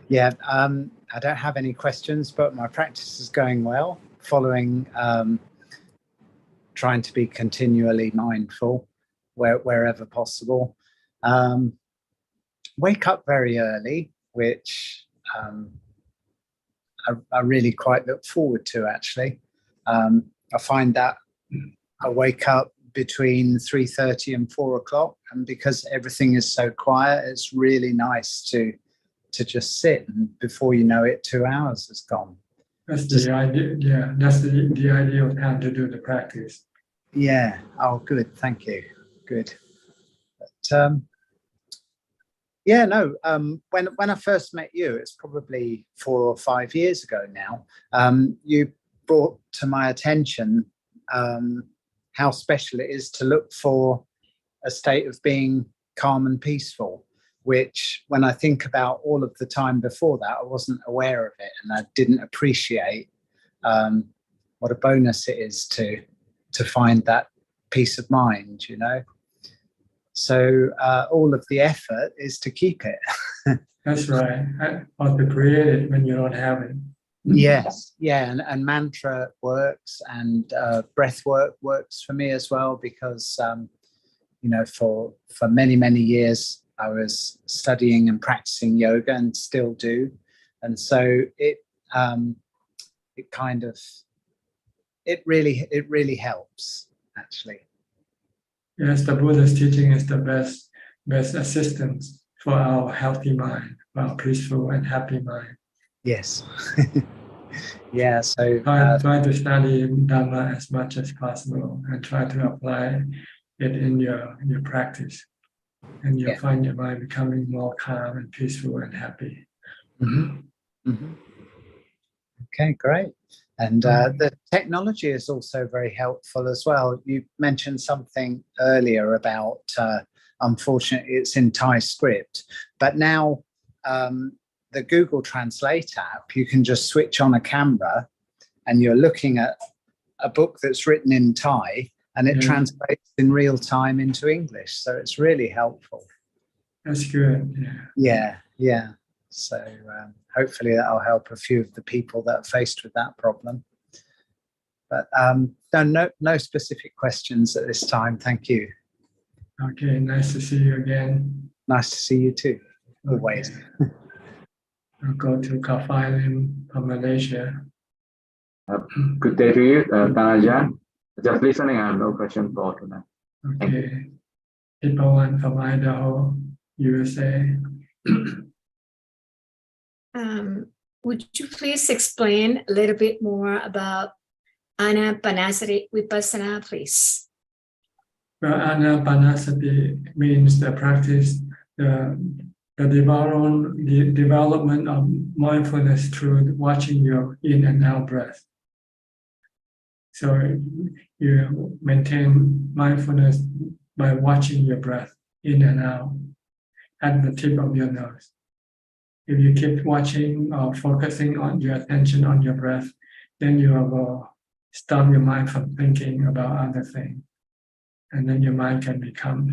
Yeah, I don't have any questions, but my practice is going well, following trying to be continually mindful wherever possible. Wake up very early, which I really quite look forward to, actually. I find that I wake up between 3:30 and 4 o'clock, and because everything is so quiet, it's really nice to just sit, and before you know it, 2 hours has gone. That's the idea. Yeah, that's the ideal time to do the practice. Yeah. Oh, good. Thank you. Good. But, yeah, no. When I first met you, it's probably 4 or 5 years ago now. You brought to my attention how special it is to look for a state of being calm and peaceful, which when I think about all of the time before that, I wasn't aware of it, and I didn't appreciate what a bonus it is to find that peace of mind, you know. So all of the effort is to keep it. That's right. Or to create it when you don't have it. Yes, yeah, and mantra works, and breath work works for me as well, because you know, for many years I was studying and practicing yoga, and still do, and so it really helps, actually. Yes, the Buddha's teaching is the best assistance for our healthy mind, for our peaceful and happy mind. Yes. Yeah, so try to study Dhamma as much as possible and try to apply it in your practice, and you'll find your mind becoming more calm and peaceful and happy. Mm-hmm. Mm-hmm. Okay, great. And the technology is also very helpful as well. You mentioned something earlier about, unfortunately, it's in Thai script, but now the Google Translate app, you can just switch on a camera and you're looking at a book that's written in Thai, and it translates in real time into English. So it's really helpful. That's good. Yeah. So hopefully that'll help a few of the people that are faced with that problem. But no specific questions at this time. Thank you. Okay, nice to see you again. Nice to see you too, always. Okay. I'll go to Kafilim from Malaysia. Good day to you, Ajaan. Just listening, I have no question for tonight. Okay. Ipawan from Idaho, USA. Would you please explain a little bit more about Anapanasati Vipassana, please? Well, Anapanasati means the practice, the development of mindfulness through watching your in and out breath. So you maintain mindfulness by watching your breath in and out at the tip of your nose. If you keep watching or focusing on your attention on your breath, then you will stop your mind from thinking about other things. And then your mind can become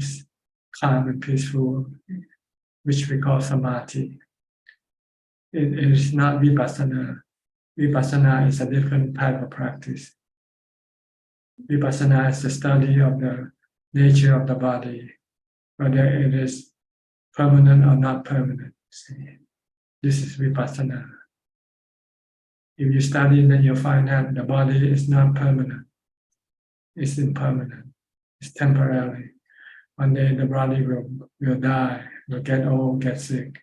calm and peaceful, which we call samadhi. It is not vipassana. Vipassana is a different type of practice. Vipassana is the study of the nature of the body, whether it is permanent or not permanent. See, this is Vipassana. If you study, then you'll find that the body is not permanent. It's impermanent. It's temporary. One day the body will die, will get old, get sick.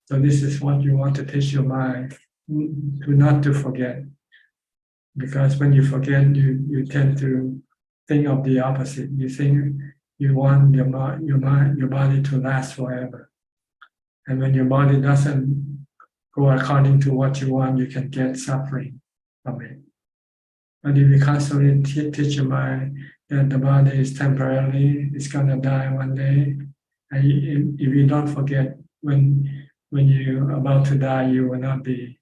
So this is what you want to teach your mind, to not to forget. Because when you forget, you tend to think of the opposite. You think you want your body to last forever. And when your body doesn't go according to what you want, you can get suffering from it. But if you constantly teach your mind that the body is temporarily, it's gonna die one day, and if you don't forget when you're about to die, you will not be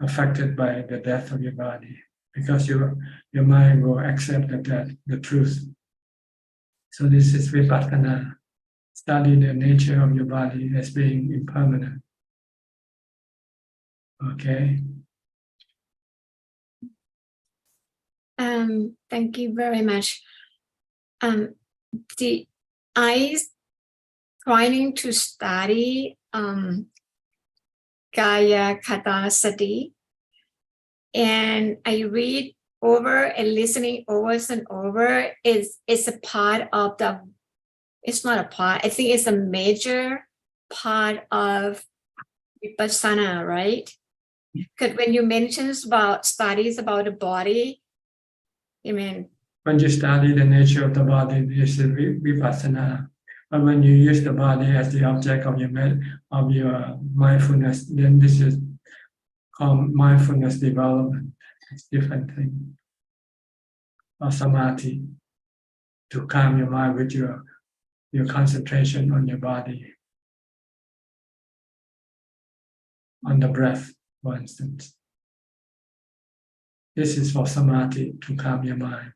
affected by the death of your body, because your mind will accept the death, the truth. So this is Vipassana, study the nature of your body as being impermanent. Okay. Thank you very much. I trying to study Kaya Kata Sati, and I read over and listening over and over is a part of the. It's not a part. I think it's a major part of Vipassana, right? Because when you mention about studies about the body, I mean, when you study the nature of the body, this is Vipassana. But when you use the body as the object of your mindfulness, then this is called mindfulness development. It's a different thing. Or samadhi, to calm your mind with your concentration on your body, on the breath, for instance. This is for samadhi, to calm your mind.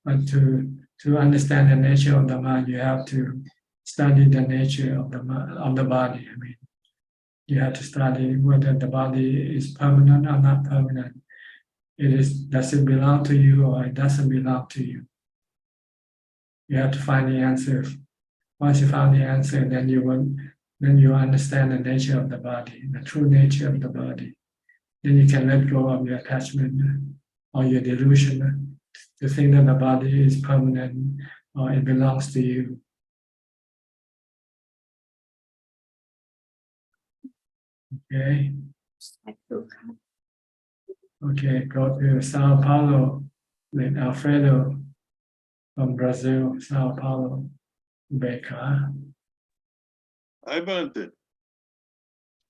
But to understand the nature of the mind, you have to study the nature of the body. I mean, you have to study whether the body is permanent or not permanent. Does it belong to you or it doesn't belong to you? You have to find the answer. Once you found the answer, then you understand the nature of the body, the true nature of the body. Then you can let go of your attachment or your delusion to think that the body is permanent or it belongs to you. Okay. Okay, go to Sao Paulo with Alfredo from Brazil, Sao Paulo, Beca. Hi, Bante.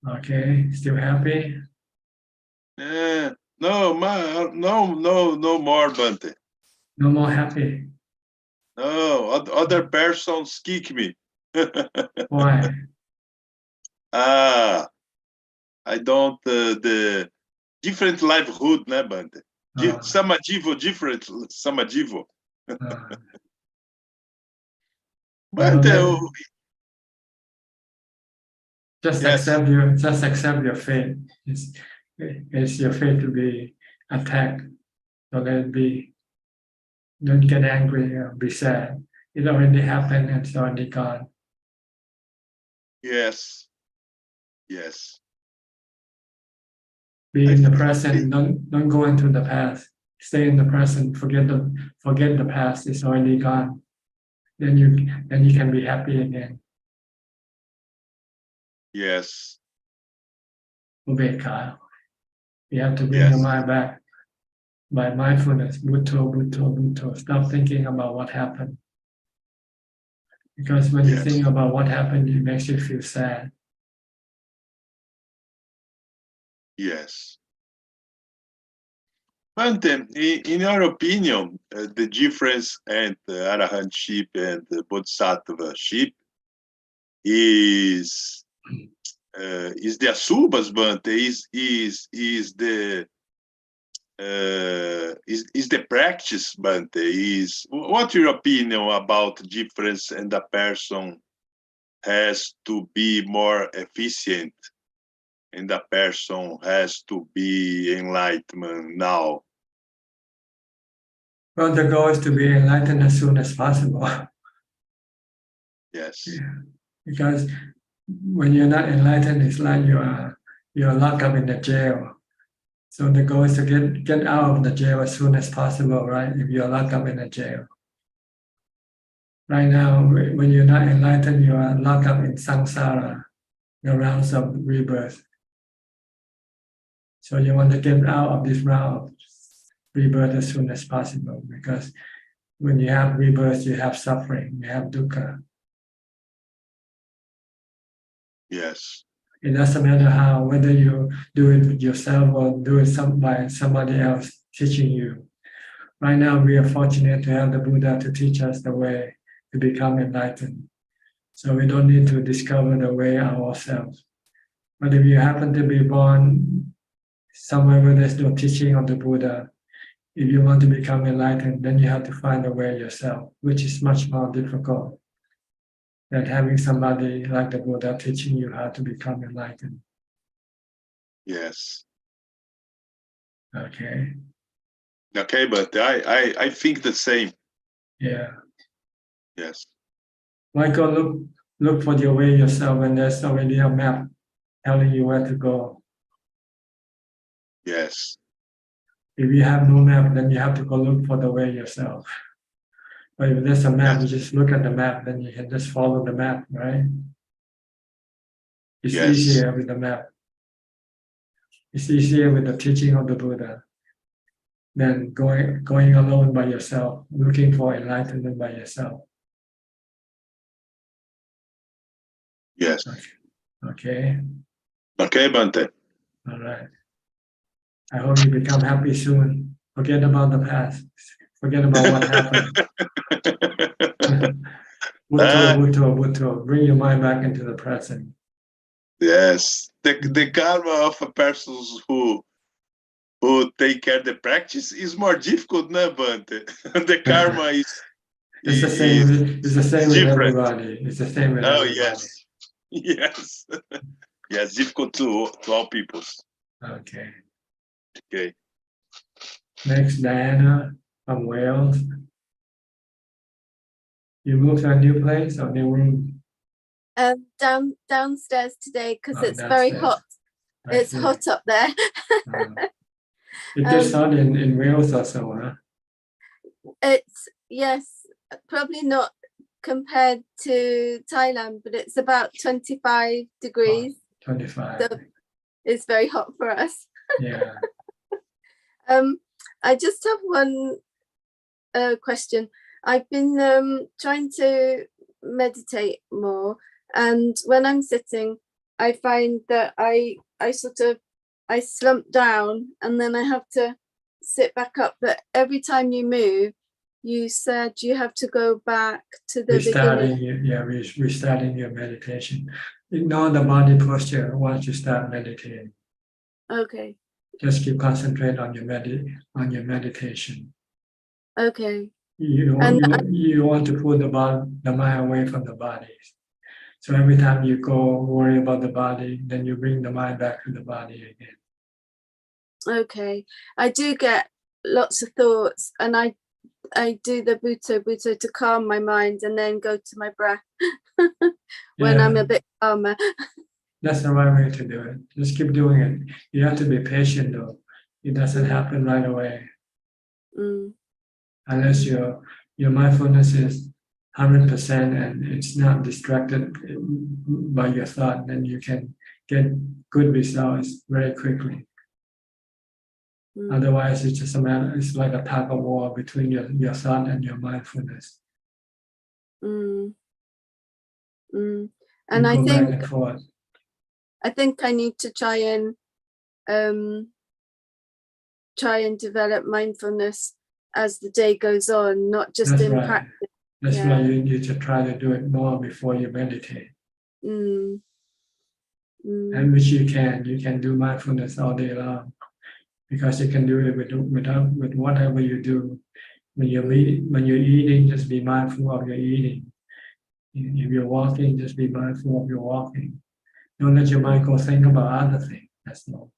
Okay, still happy? No more, Bante. No more happy. No, other persons kick me. Why? I don't, the different livelihood, né, Bante? Samadivo, different Samadivo. Bante, just accept your fate. It's your fate to be attacked. So let it be. Don't get angry or be sad. It already happened and it's already gone. Yes. Be in the present. Don't go into the past. Stay in the present. Forget the past. It's already gone. Then you can be happy again. Yes. Ubeka. You have to bring your mind back by mindfulness. Bhutto, bhutto, bhutto. Stop thinking about what happened. Because when you think about what happened, it makes you feel sad. Yes. Bante, in your opinion, the difference and arahantship and bodhisattvaship is the asubas, Bante, is the practice, Bante, what's your opinion about the difference and the person has to be more efficient and the person has to be enlightenment now? Well, the goal is to be enlightened as soon as possible. Yes. Yeah. Because when you're not enlightened, it's like you're locked up in the jail. So the goal is to get out of the jail as soon as possible, right? If you're locked up in a jail. Right now, when you're not enlightened, you are locked up in samsara, the rounds of rebirth. So you want to get out of this round of rebirth as soon as possible, because when you have rebirth, you have suffering, you have dukkha. Yes. It doesn't matter how, whether you do it yourself or do it by somebody else teaching you. Right now, we are fortunate to have the Buddha to teach us the way to become enlightened. So we don't need to discover the way ourselves. But if you happen to be born somewhere where there's no teaching of the Buddha, if you want to become enlightened, then you have to find a way yourself, which is much more difficult than having somebody like the Buddha teaching you how to become enlightened. Yes. Okay. Okay, but I think the same. Yeah. Yes. Why go look for your way yourself when there's already a map telling you where to go? Yes. If you have no map, then you have to go look for the way yourself. But if there's a map, you just look at the map, then you can just follow the map, right? It's Yes. easier with the map. It's easier with the teaching of the Buddha than going alone by yourself, looking for enlightenment by yourself. Yes. Okay. Okay, Bante. All right. I hope you become happy soon. Forget about the past. Forget about what happened. Bhutto. Bring your mind back into the present. Yes. The karma of a person who take care of the practice is more difficult, no, Bante? The karma is It's the same. It's the same with different. everybody. It's the same with Oh everybody. yes. Yes. Yes, difficult to all peoples. Okay. Okay. Next, Diana from Wales. You moved to a new place or new room? Downstairs today because Oh, it's very downstairs. hot. I It's see. hot up there. It gets hot in Wales also, huh? It's yes, probably not compared to Thailand, but it's about 25 degrees. 25. So it's very hot for us. Yeah. I just have one question. I've been trying to meditate more, and when I'm sitting, I find that I slump down and then I have to sit back up. But every time you move, you said you have to go back to the beginning. Restarting your meditation. Ignore the body posture once you start meditating. Okay. Just keep concentrate on your meditation. Okay. You want to put the mind away from the body. So every time you go worry about the body, then you bring the mind back to the body again. Okay. I do get lots of thoughts, and I do the Bhutto to calm my mind and then go to my breath when I'm a bit calmer. That's the right way to do it. Just keep doing it. You have to be patient though. It doesn't happen right away. Unless your mindfulness is 100% and it's not distracted by your thought, then you can get good results very quickly. Otherwise, it's just it's like a tug of war between your thought and your mindfulness. And I go think back and forth. I think I need to try and develop mindfulness as the day goes on, not just That's in right. practice. That's why you need to try to do it more before you meditate. And which you can do mindfulness all day long, because you can do it with whatever you do. When you're eating, just be mindful of your eating. If you're walking, just be mindful of your walking. Don't let your mind go think about other things. That's all.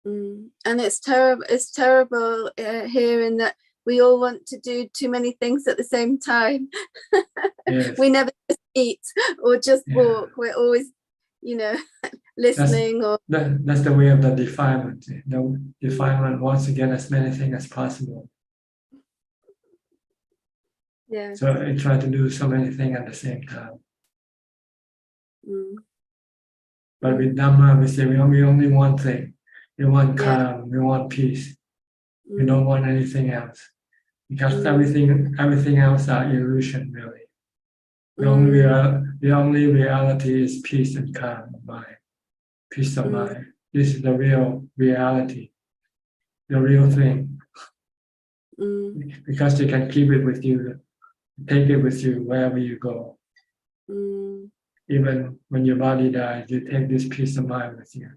And it's terrible. It's terrible hearing that we all want to do too many things at the same time. Yes. We never just eat or just Yeah. walk. We're always, listening. That's the way of the defilement. The defilement wants to get as many things as possible. Yeah. So I try to do so many things at the same time. But with Dhamma, we say we only want thing. We want calm. We want peace. We don't want anything else, because everything else are illusion, really. The only reality is peace and calm of mind, peace of mind. This is the real reality, the real thing. Because you can keep it with you, take it with you wherever you go. Even when your body dies, you take this peace of mind with you.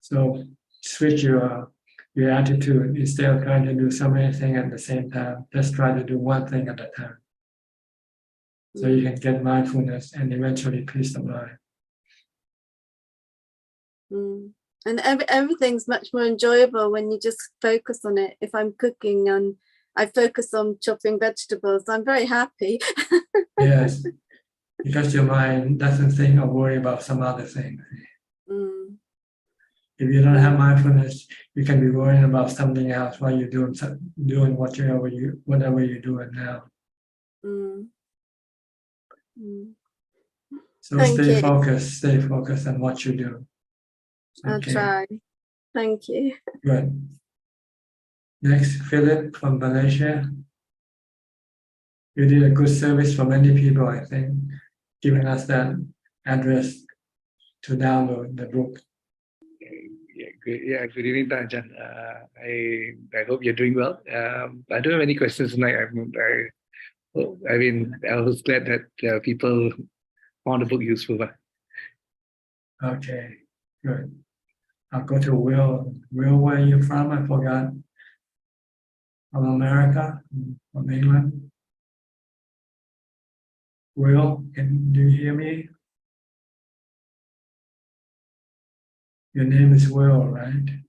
So switch your attitude. Instead of trying to do so many things at the same time, just try to do one thing at a time. So you can get mindfulness and eventually peace of mind. And everything's much more enjoyable when you just focus on it. If I'm cooking and I focus on chopping vegetables, I'm very happy. Yes, because your mind doesn't think or worry about some other thing. If you don't have mindfulness, you can be worrying about something else while you're doing whatever you're doing now. So stay focused on what you do. I'll try. Thank you. Good. Next, Philip from Malaysia. You did a good service for many people, I think, giving us that address to download the book. Good evening, Ajaan. I hope you're doing well. I don't have any questions tonight. I was glad that people found the book useful. Okay, good. I'll go to Will. Will, where are you from? I forgot. From America, from England. Will, do you hear me? Your name is Will, right?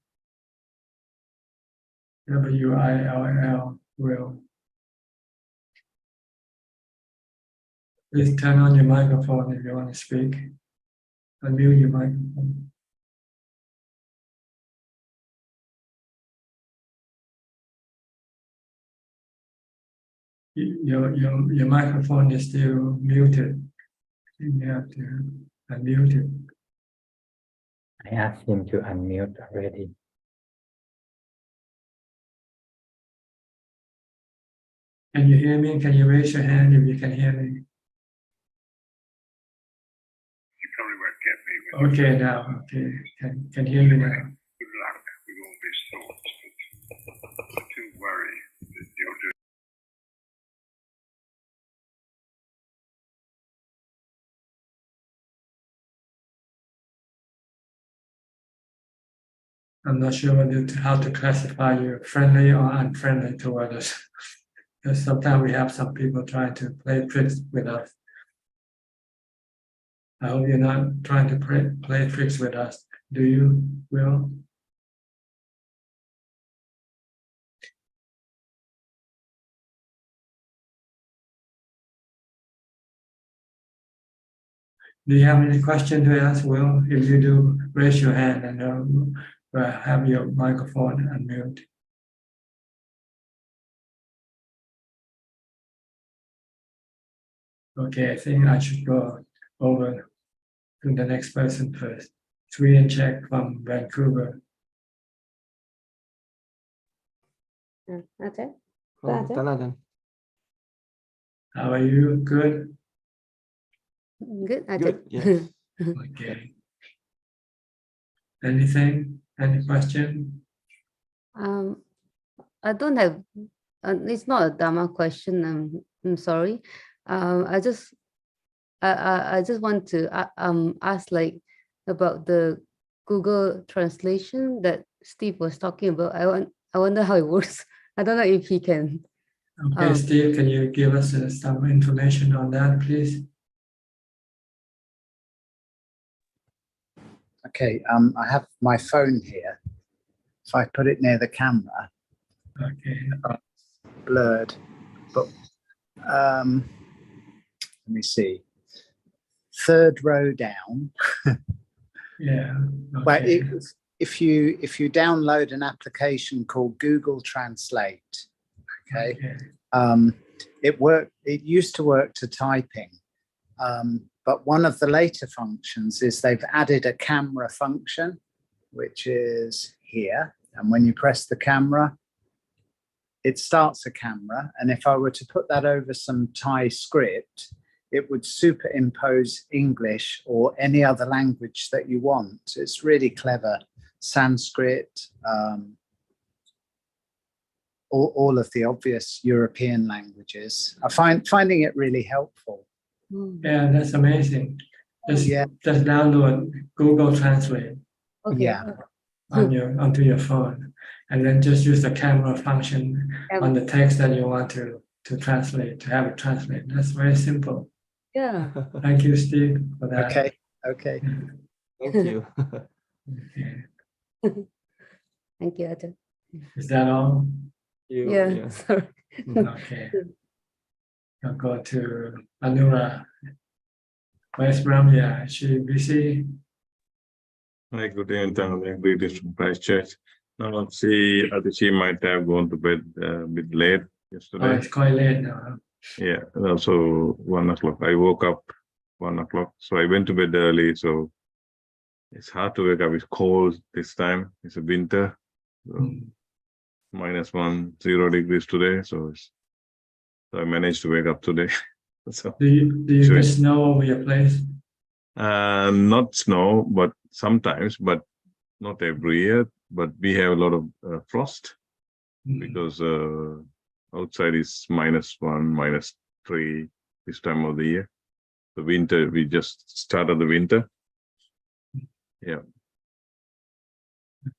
W-I-L-L, Will. Please turn on your microphone if you want to speak. Unmute your microphone. Your microphone is still muted. You have to unmute it. I asked him to unmute already. Can you hear me? Can you raise your hand if you can hear me? Okay, now. Okay, can hear you now. Good luck with all these thoughts, but don't worry that you're doing. I'm not sure how to classify you, friendly or unfriendly toward us. Because sometimes we have some people trying to play tricks with us. I hope you're not trying to play tricks with us. Do you, Will? Do you have any question to ask, Will? If you do, raise your hand and have your microphone unmute. Okay, I think I should go over to the next person first. Sri Check from Vancouver. Ajaan. How are you? Good? Good, Ajaan. Yes. Okay. Anything? Any question? I don't have. It's not a Dharma question. I'm sorry. I just want to ask about the Google translation that Steve was talking about. I wonder how it works. I don't know if he can. Okay, Steve, can you give us some information on that, please? Okay, I have my phone here. if I put it near the camera, Okay. blurred. But let me see. Third row down. Yeah. But Okay. if you download an application called Google Translate, okay, it used to work to typing, but one of the later functions is they've added a camera function, which is here, and when you press the camera, it starts a camera, and if I were to put that over some Thai script, it would superimpose English or any other language that you want. It's really clever. Sanskrit, all of the obvious European languages. I finding it really helpful. Yeah, that's amazing. Just download Google Translate. Okay. Yeah. Onto your phone, and then just use the camera function on the text that you want to translate, to have it translate. That's very simple. Yeah. Thank you, Steve, for that. Okay. Thank you. Okay. Thank you, Ajahn. Is that all? Yeah. Sorry. Okay. I'll go to Anura. Where's Ramya? Is she busy? Hi, good day, and greetings from Christchurch. Now, see, I think she might have gone to bed a bit late yesterday. Oh, it's quite late now. Yeah, and also 1 o'clock. I woke up 1 o'clock, so I went to bed early. So it's hard to wake up. It's cold this time. It's a winter. So -1, 0 degrees today. So I managed to wake up today. So do you get snow over your place? Not snow, but sometimes, but not every year. But we have a lot of frost because outside is -1, -3 this time of the year. The winter, we just started the winter. Yeah.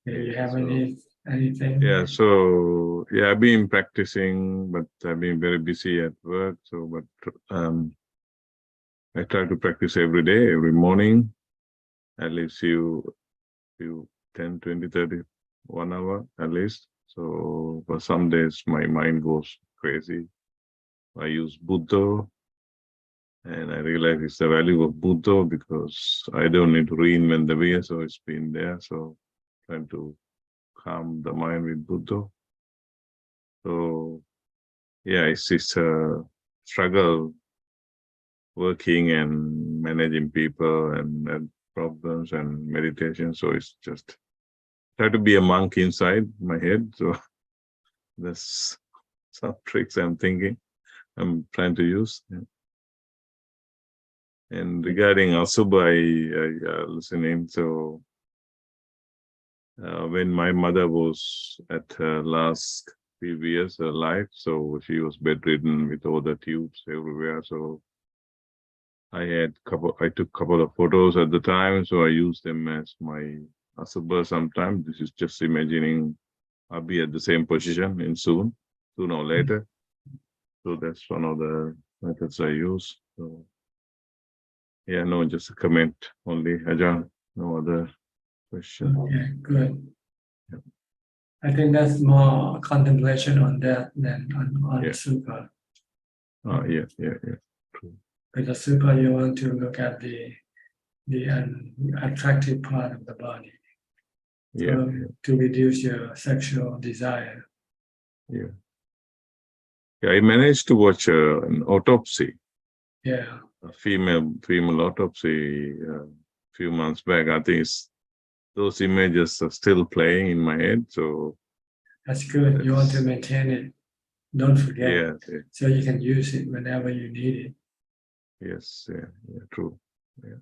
Do you have anything? Yeah, so yeah, I've been practicing, but I've been very busy at work. So, but I try to practice every day, every morning, at least few 10, 20, 30, 1 hour at least. So, but some days my mind goes crazy. I use Buddha, and I realize it's the value of Buddha because I don't need to reinvent the wheel, so it's been there. So, trying to calm the mind with Buddha. So, yeah, it's a struggle working and managing people and problems and meditation. So it's just try to be a monk inside my head. So that's some tricks I'm trying to use. Yeah. And regarding Asubha, I listening. So when my mother was at her last few years of life, so she was bedridden with all the tubes everywhere. So I took a couple of photos at the time, so I used them as my Asubha sometimes. This is just imagining I'll be at the same position in sooner or later. So that's one of the methods I use. So yeah, no, just a comment only, Ajaan. No other question. Okay, good. Yeah. I think that's more contemplation on that than on Sukha. Oh, yeah. True. Because Sukha, you want to look at the attractive part of the body. Yeah. To reduce your sexual desire. Yeah. I managed to watch an autopsy. Yeah. A female autopsy a few months back. I think those images are still playing in my head. So that's good. You want to maintain it. Don't forget. Yeah. So you can use it whenever you need it. Yes. Yeah. True. Yeah.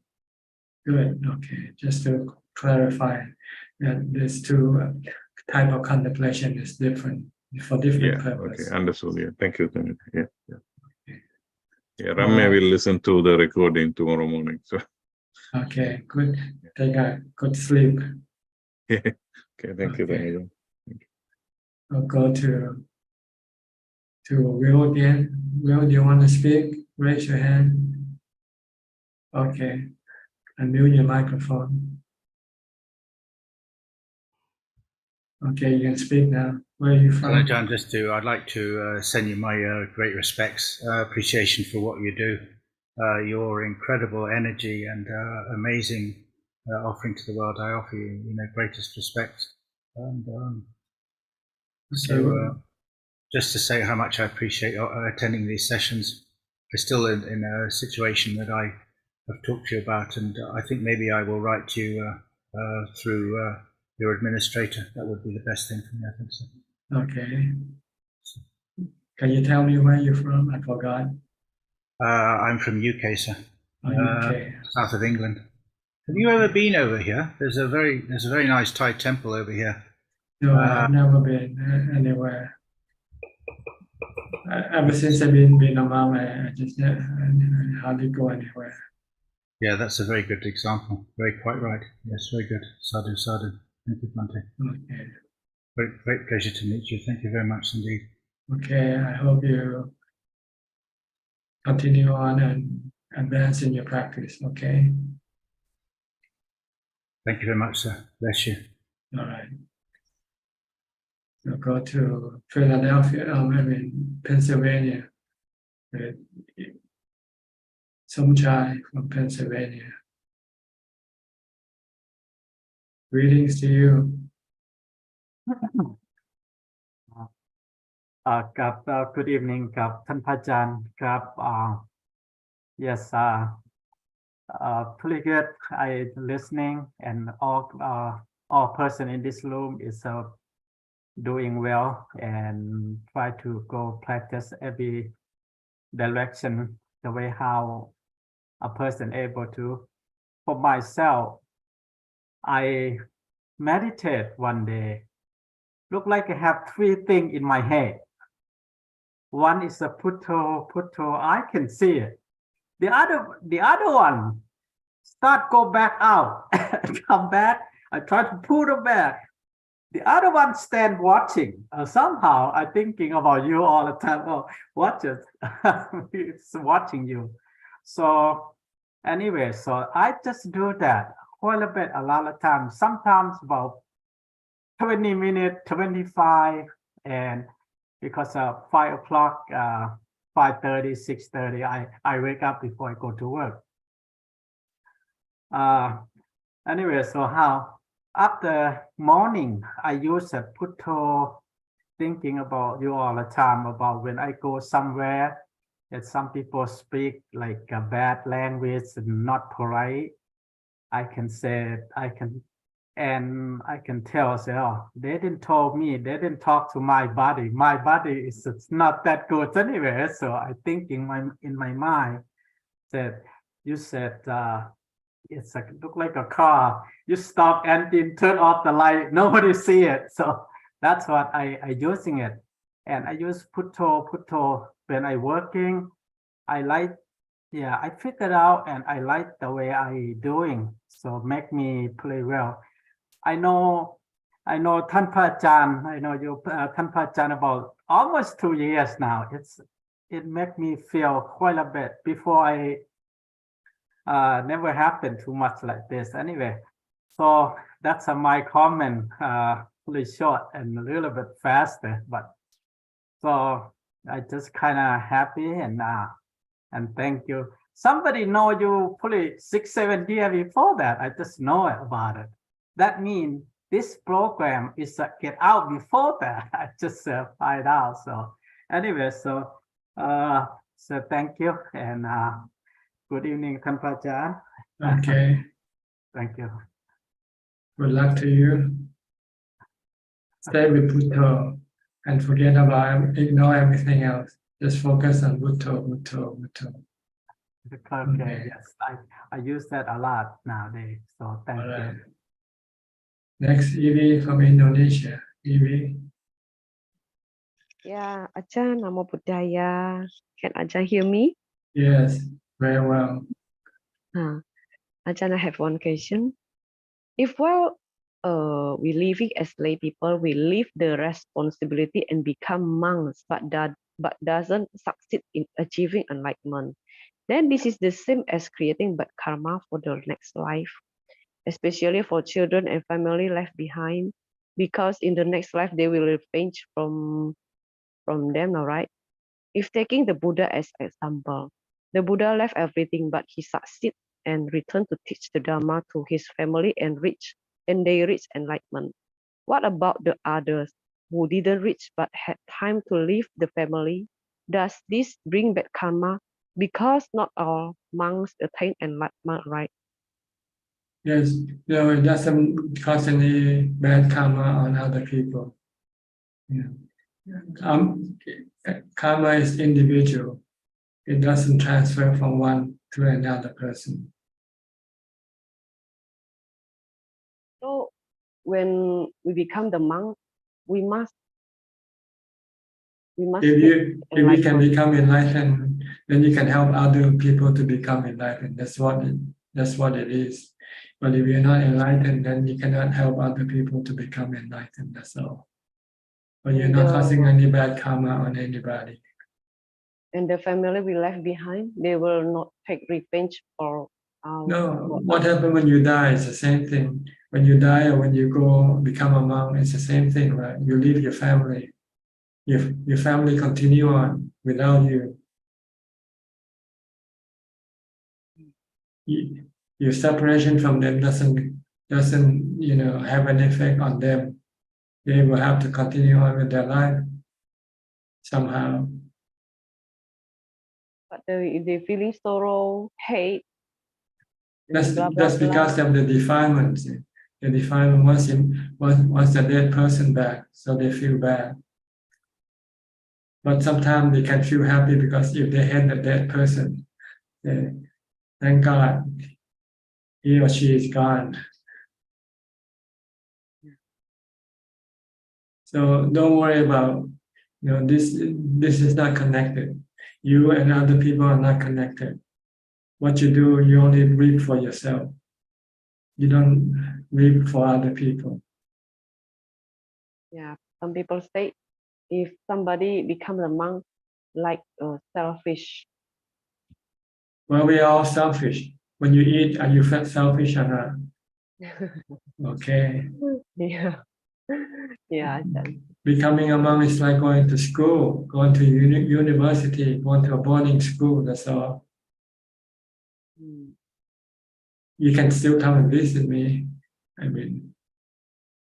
Good. Okay. Just to clarify that there's two type of contemplation is different for different purposes. Okay. Understood. Yeah. Thank you. Yeah. Yeah. Ramya will listen to the recording tomorrow morning. So. Okay. Good. Take a good sleep. Okay. Thank you. I'll go to Will again. Will, do you want to speak? Raise your hand. Okay. Unmute your microphone. Okay, you can speak now. Where are you from? Ajaan, I'd like to send you my great respects, appreciation for what you do. Your incredible energy and amazing offering to the world. I offer you, greatest respect. And just to say how much I appreciate attending these sessions. I'm still in a situation that I have talked to you about, and I think maybe I will write to you through your administrator. That would be the best thing for me, I think so. Okay. Can you tell me where you're from? I forgot. I'm from UK, sir. UK. South of England. Have you ever been over here? There's a very nice Thai temple over here. No, I've never been anywhere. Ever since I've been a mom, I just I hardly go anywhere. Yeah, that's a very good example. Quite right. Yes, very good. Sadhu, sadhu. Thank you, Bhante. Okay. Great pleasure to meet you. Thank you very much indeed. Okay, I hope you continue on and advance in your practice. Okay. Thank you very much, sir. Bless you. All right. We'll go to Philadelphia, Pennsylvania. With Suchart from Pennsylvania. Greetings to you. Good evening ครับท่านพระอาจารย์ครับ yes pretty good. I listening and all person in this room is doing well and try to go practice every direction the way how a person able to. For myself, I meditate one day. Look like I have three things in my head. One is a putto, I can see it. The other one start go back out, come back. I try to pull it back. The other one stand watching. Somehow I thinking about you all the time. Oh, watch it. It's watching you. So anyway, so I just do that quite a bit, a lot of times. Sometimes about 20 minutes, 25, and because 5 o'clock, 5:30, 6:30, I wake up before I go to work. Anyway, so how after morning, I use a putto, thinking about you all the time, about when I go somewhere that some people speak like a bad language and not polite. I can say, I can tell, say, oh, they didn't tell me, they didn't talk to my body. My body is it's not that good anyway. So I think in my mind that you said it's like look like a car. You stop and then turn off the light. Nobody see it. So that's what I using it. And I use putto when I working. I like, yeah, I figured out and I like the way I doing. So make me play well. I know Tan Ajaan, I know you Tan Ajaan about almost 2 years now. It make me feel quite a bit. Before I never happened too much like this anyway. So that's my comment, really short and a little bit faster, but so I just kind of happy and thank you. Somebody know you probably 6-7 years before that. I just know about it. That means this program is get out before that. I just find out. So anyway, so thank you and good evening, Tan Ajaan. Okay. Thank you. Good luck to you. Stay with Bhutto and forget about ignore everything else. Just focus on Bhutto. Okay, yes, I use that a lot nowadays. So thank you. Next, Evie from Indonesia. Evie. Yeah, Ajaan, Namo Buddhaya. Can Ajaan hear me? Yes, very well. Ajaan, I have one question. If we living as lay people, we leave the responsibility and become monks, but doesn't succeed in achieving enlightenment, then this is the same as creating bad karma for the next life, especially for children and family left behind, because in the next life they will revenge from them, all right? If taking the Buddha as example, the Buddha left everything, but he succeeded and returned to teach the Dharma to his family and they reached enlightenment. What about the others who didn't reach but had time to leave the family? Does this bring back karma? Because not all monks attain enlightenment, right? Yes, no, it doesn't cause any bad karma on other people. Yeah. Karma is individual. It doesn't transfer from one to another person. So when we become the monk, we must If you can become enlightened, then you can help other people to become enlightened. That's what it is. But if you're not enlightened, then you cannot help other people to become enlightened. That's all. But you're not causing any bad karma on anybody. And the family we left behind, they will not take revenge for No, what happens when you die is the same thing. When you die or when you go become a monk, it's the same thing, right? You leave your family. Your family continue on without you. Your separation from them doesn't have an effect on them. They will have to continue on with their life somehow. But they feeling sorrow, hate. That's because of the defilement. The defilement wants a dead person back, so they feel bad. But sometimes they can feel happy because if they hate the dead person, thank God, he or she is gone. So don't worry about, this is not connected. You and other people are not connected. What you do, you only reap for yourself. You don't reap for other people. Yeah, some people say if somebody becomes a monk, like selfish. Well, we are all selfish. When you eat, are you selfish or not? Okay. Yeah. Yeah. Becoming a monk is like going to school, going to university, going to a boarding school, that's all. You can still come and visit me,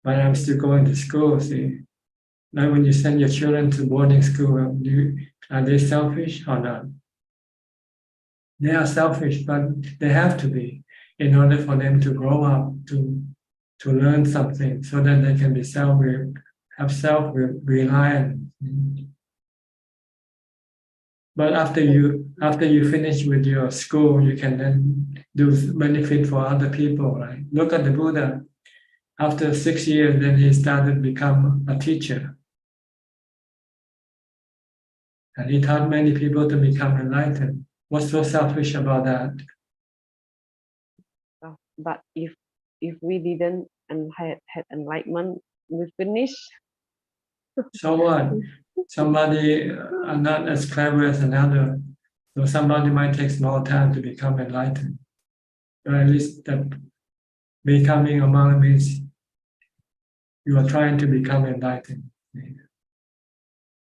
but I'm still going to school, see. Like when you send your children to boarding school, are they selfish or not? They are selfish, but they have to be in order for them to grow up, to learn something so that they can be self-reliant. But after you finish with your school, you can then do benefit for other people, right? Look at the Buddha. After 6 years, then he started to become a teacher. And he taught many people to become enlightened. What's so selfish about that? But if we didn't and had enlightenment, we finish. So what? Somebody are not as clever as another. So somebody might take more time to become enlightened. Or at least becoming a monk means you are trying to become enlightened.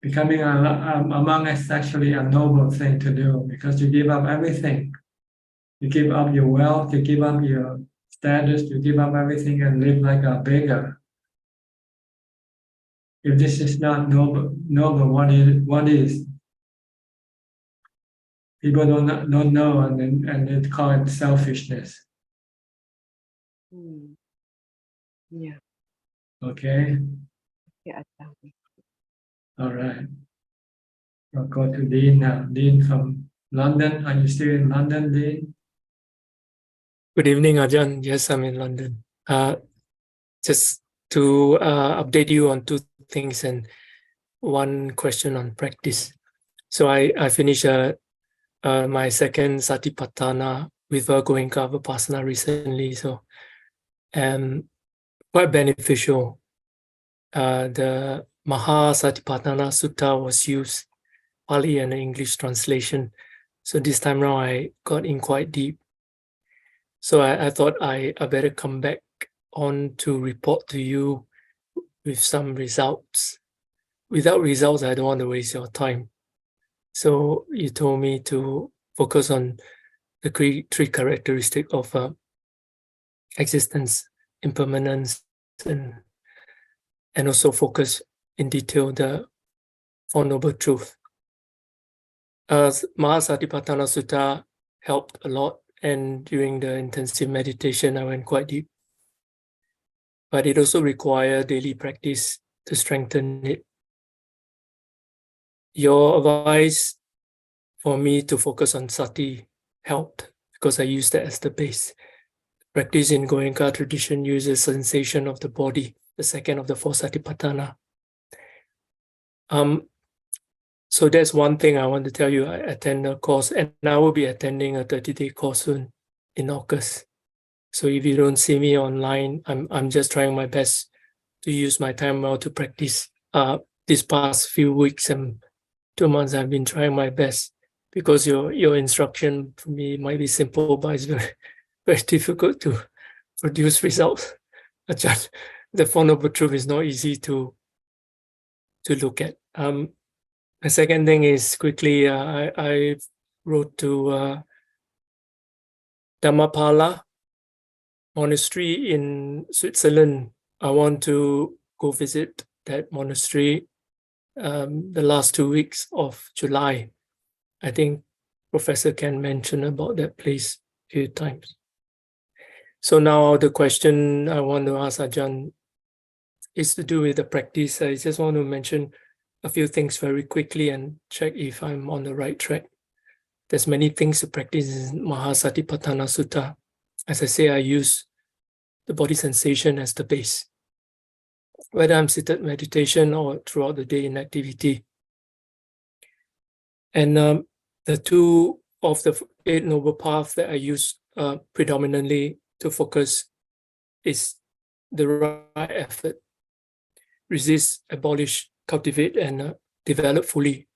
Becoming a monk is actually a noble thing to do because you give up everything. You give up your wealth, you give up your status, you give up everything and live like a beggar. If this is not noble, what is? People don't know and they call it selfishness. Yeah. Okay. Yeah. All right. I'll go to Dean now. Dean from London. Are you still in London, Dean? Good evening, Ajaan. Yes, I'm in London. Just to update you on two things and one question on practice. So I finished my second Satipatthana with Goenka Vipassana recently. So quite beneficial. The Maha Satipatthana Sutta was used, Pali and English translation. So this time around, I got in quite deep. So I thought I better come back on to report to you with some results. Without results, I don't want to waste your time. So you told me to focus on the three characteristics of existence, impermanence, and also focus in detail the Four Noble Truth. Mahasatipatthana Sutta helped a lot, and during the intensive meditation, I went quite deep. But it also required daily practice to strengthen it. Your advice for me to focus on sati helped because I used that as the base. Practice in Goenka tradition uses sensation of the body, the second of the four satipatthana. So that's one thing I want to tell you. I attend a course, and I will be attending a 30-day course soon in August. So if you don't see me online, I'm just trying my best to use my time well to practice. This past few weeks and 2 months, I've been trying my best because your instruction for me might be simple, but it's very, very difficult to produce results. The Four Noble Truth is not easy to look at. The second thing is quickly, I wrote to Dhammapala Monastery in Switzerland. I want to go visit that monastery the last 2 weeks of July. I think Professor Ken mentioned about that place a few times. So now the question I want to ask Ajaan is to do with the practice. I just want to mention a few things very quickly and check if I'm on the right track. There's many things to practice in Mahasatipatthana Sutta. As I say, I use the body sensation as the base. Whether I'm seated meditation or throughout the day in activity. And the two of the Eight Noble Paths that I use predominantly to focus is the right effort. Resist, abolish, cultivate, and develop fully.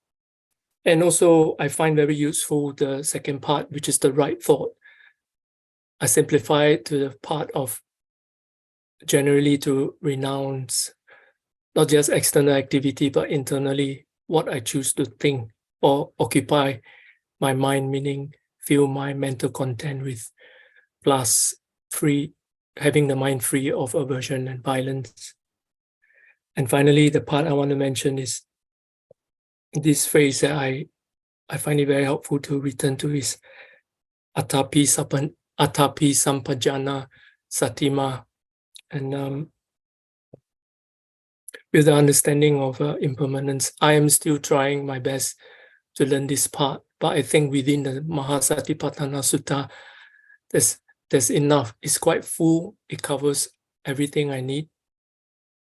And also, I find very useful the second part, which is the right thought. I simplify it to the part of generally to renounce not just external activity, but internally what I choose to think or occupy my mind, meaning fill my mental content with, plus having the mind free of aversion and violence. And finally, the part I want to mention is this phrase that I find it very helpful to return to is Atapi Sampajana Satima. And with the understanding of impermanence, I am still trying my best to learn this part. But I think within the Mahasatipatthana Sutta, there's enough. It's quite full. It covers everything I need.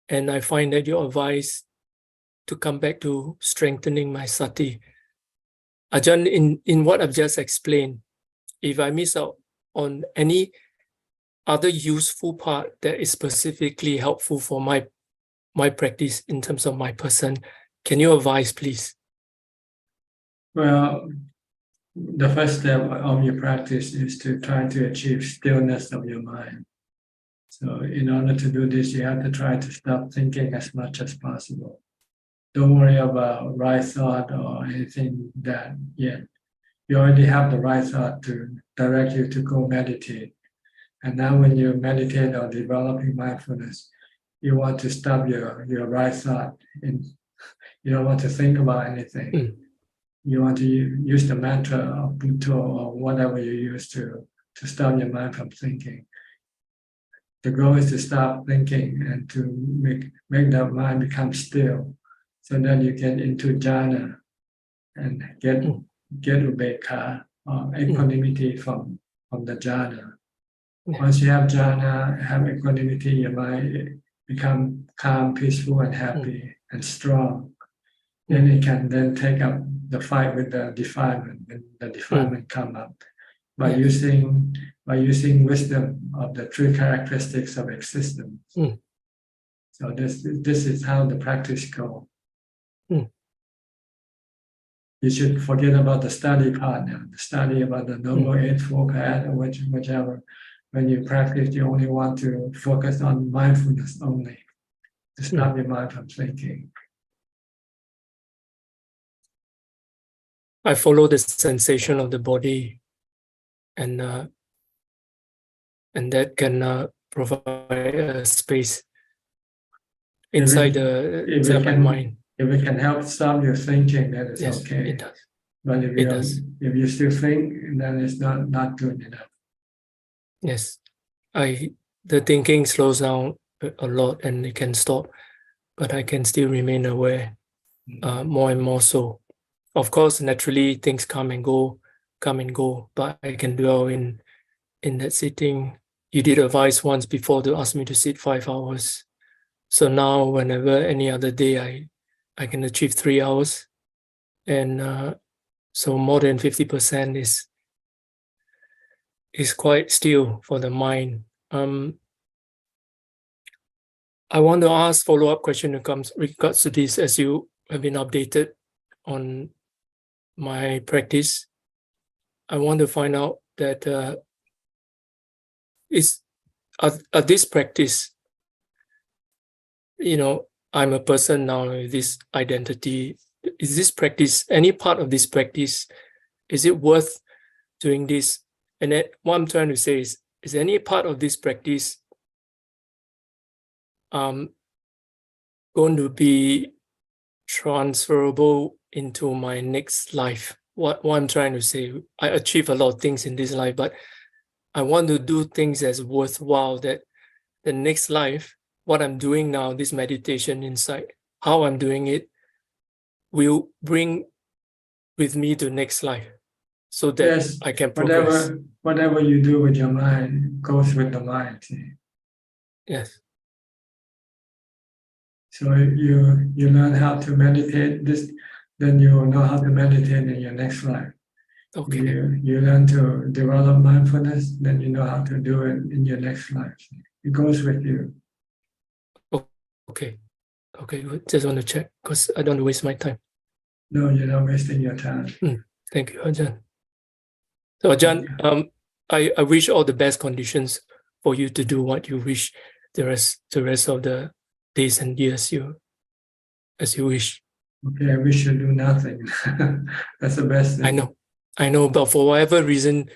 And I find that your advice to come back to strengthening my sati. Ajaan, in what I've just explained, if I miss out on any other useful part that is specifically helpful for my practice in terms of my person, can you advise, please? Well, the first step of your practice is to try to achieve stillness of your mind. So in order to do this, you have to try to stop thinking as much as possible. Don't worry about right thought or anything that yet. You already have the right thought to direct you to go meditate. And now when you meditate or developing mindfulness, you want to stop your right thought. And you don't want to think about anything. You want to use the mantra of Buddha or whatever you use to stop your mind from thinking. The goal is to stop thinking and to make the mind become still, so that you get into jhana and get ubekha or equanimity from the jhana. Once you have jhana, have equanimity, your mind become calm, peaceful, and happy and strong. Then it can then take up the fight with the defilement when the defilement come up by using wisdom of the three characteristics of existence. So this is how the practice goes. You should forget about the study part now. The study about the Noble Eightfold Path or whichever. When you practice, you only want to focus on mindfulness only. to stop your mind from thinking. I follow the sensation of the body, and that can provide a space inside my mind. If it can help stop your thinking, then it's Yes, okay. it does. But if you still think, then it's not good enough. Yes, the thinking slows down a lot, and it can stop, but I can still remain aware, more and more so. Of course, naturally things come and go, but I can dwell in that sitting. You did advise once before to ask me to sit 5 hours. So now, whenever any other day, I can achieve 3 hours, and so more than 50% is quite still for the mind. I want to ask follow-up question regards to this, as you have been updated on my practice. I want to find out that this practice, I'm a person now with this identity. Is this practice, any part of this practice, is it worth doing this? And then what I'm trying to say is any part of this practice going to be transferable into my next life? What I'm trying to say, I achieve a lot of things in this life, but I want to do things as worthwhile, that the next life, what I'm doing now, this meditation inside, how I'm doing it, will bring with me to next life, so that Yes, I can progress. Whatever you do with your mind goes with the mind. Yes. So you learn how to meditate this, then you will know how to meditate in your next life. Okay. You learn to develop mindfulness, then you know how to do it in your next life. It goes with you. Okay, good. Just want to check because I don't want to waste my time. No, you're not wasting your time. Thank you, Ajaan. So Ajaan, I wish all the best conditions for you to do what you wish the rest of the days and years as you wish. Okay, I wish you do nothing. That's the best thing. I know, but for whatever reason,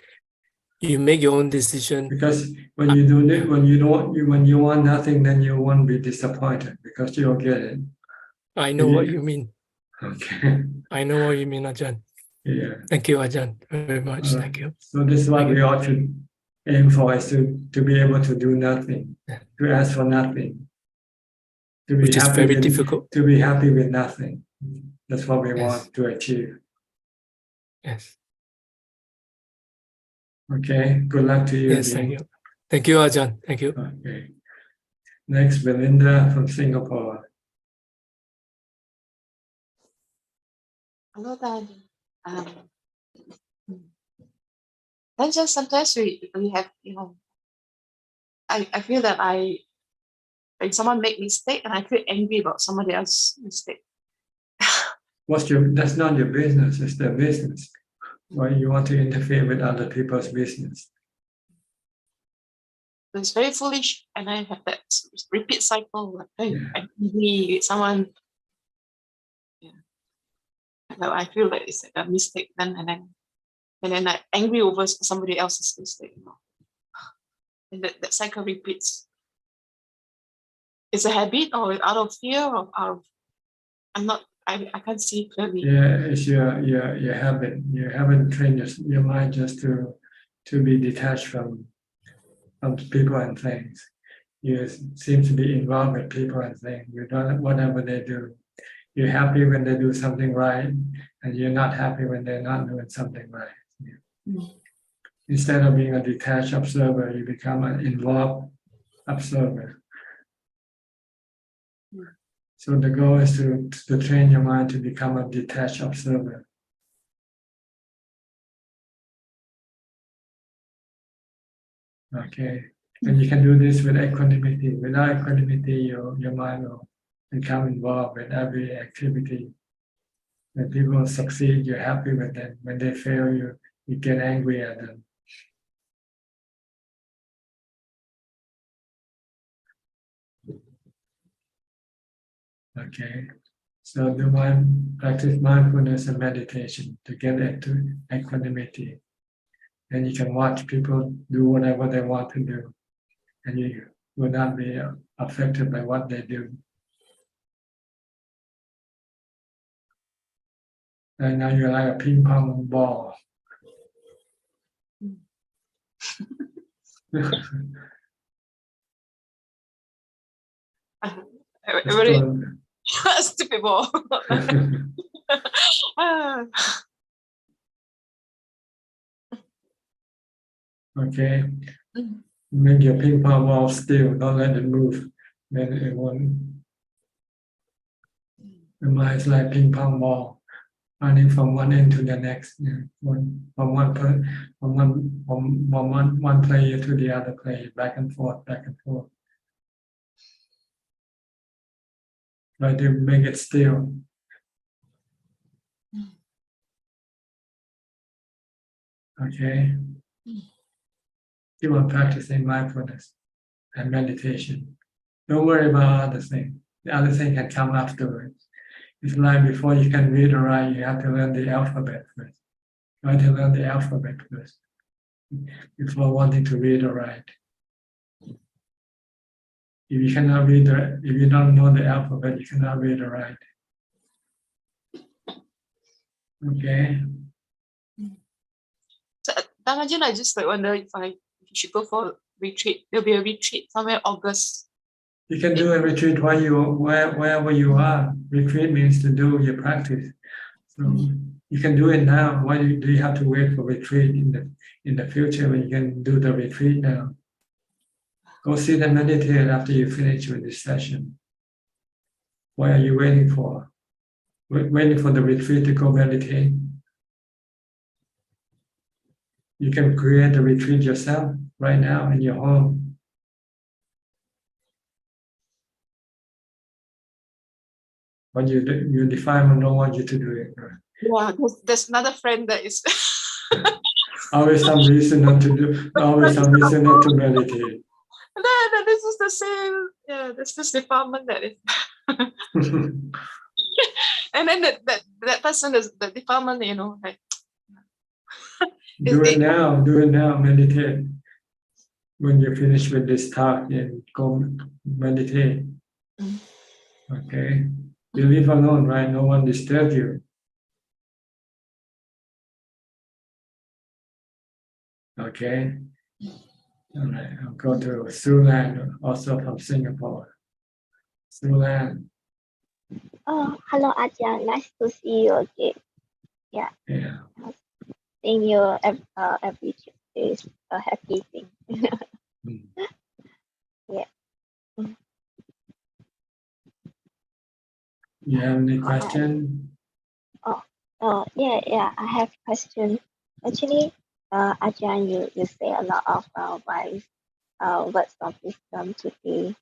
you make your own decision. Because when you do it, when you want nothing, then you won't be disappointed because you'll get it. I know what you mean. Okay. I know what you mean, Ajaan. Yeah. Thank you, Ajaan, very much. Thank you. So this is what we ought to aim for, is to be able to do nothing, to ask for nothing, to be Which is happy very with, difficult. to be happy with nothing. That's what we want to achieve. Yes. Okay. Good luck to you. Yes, thank you. Thank you, Ajaan. Thank you. Okay. Next, Belinda from Singapore. Hello, Dad. Then just sometimes we have, I feel that when someone make mistake and I feel angry about somebody else's mistake. That's not your business, it's their business. Why you want to interfere with other people's business? It's very foolish, and I have that repeat cycle. Like, hey, I'm angry with someone. Yeah. So I feel that it's a mistake, and then I'm angry over somebody else's mistake. And that cycle repeats. It's a habit, or out of fear, or out of I can't see clearly. Yeah, it's your habit. You haven't trained your mind just to be detached from people and things. You seem to be involved with people and things. You don't, whatever they do. You're happy when they do something right, and you're not happy when they're not doing something right. Instead of being a detached observer, you become an involved observer. So the goal is to train your mind to become a detached observer. Okay, and you can do this with equanimity. Without equanimity, your mind will become involved with every activity. When people succeed, you're happy with them. When they fail, you get angry at them. Okay. So practice mindfulness and meditation to get into equanimity. And you can watch people do whatever they want to do. And you will not be affected by what they do. And now you're like a ping pong ball. Very stupid ball. Okay. Make your ping pong ball still, don't let it move. Then it won't. The mind is like ping pong ball, running from one end to the next. From one player to the other player, back and forth, back and forth. Try to make it still. Okay. Keep on practicing mindfulness and meditation. Don't worry about other things. The other thing can come afterwards. It's like before you can read or write, you have to learn the alphabet first. Try to learn the alphabet first before wanting to read or write. If you cannot read, if you don't know the alphabet, you cannot read or write. Okay. So, Ajaan, I just wonder if I should go for a retreat. There'll be a retreat somewhere August. You can do a retreat wherever you are. Retreat means to do your practice. So you can do it now. Why do you have to wait for retreat in the future when you can do the retreat now? Go sit and meditate after you finish with this session. What are you waiting for? Waiting for the retreat to go meditate? You can create the retreat yourself right now in your home. But you define don't want you to do it. Yeah, there's another friend that is Always some reason not to do. Always some reason not to meditate. No, this is the same. Yeah, this department that is. And then that person is the department, like. Do it now, meditate. When you finish with this talk, then go meditate. Okay? You live alone, right? No one disturb you. Okay? All right, I'll go to Sulan, also from Singapore. Sulan. Oh, hello, Ajaan. Nice to see you again. Yeah. Yeah. Seeing you every Tuesday is a happy thing. Yeah. You have any question? Yeah. I have question. Actually, Ajaan, you say a lot of wise words of wisdom today.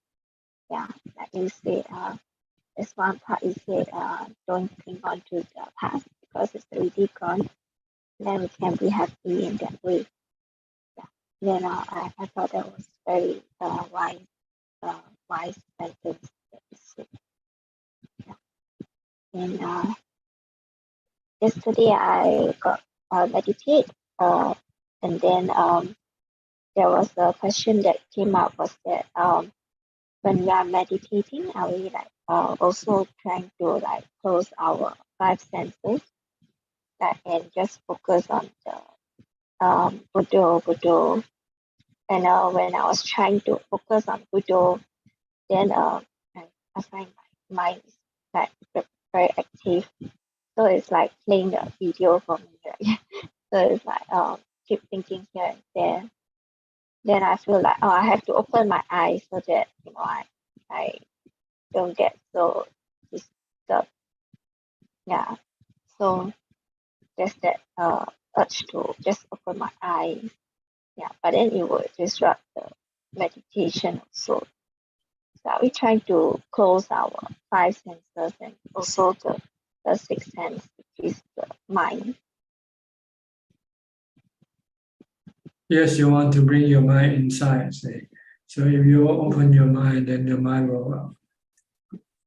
Yeah, like you say, there's one part you said, don't cling on to the past because it's already gone. Then we can be happy in that way. Yeah. Then I thought that was very wise sentence that you said. Yeah. And yesterday I got meditate, and then there was a question that came up was that when we are meditating, are we like also trying to like close our five senses, and just focus on the Buddha. And when I was trying to focus on Buddha, then I find my mind is like very active. So it's like playing the video for me, right? So it's like keep thinking here and there. Then I feel like I have to open my eyes so that I don't get so disturbed. Yeah. So there's that urge to just open my eyes. Yeah, but then it would disrupt the meditation also. So are we trying to close our five senses and also the sixth sense, which is the mind? Yes, you want to bring your mind inside, say. So if you open your mind, then your mind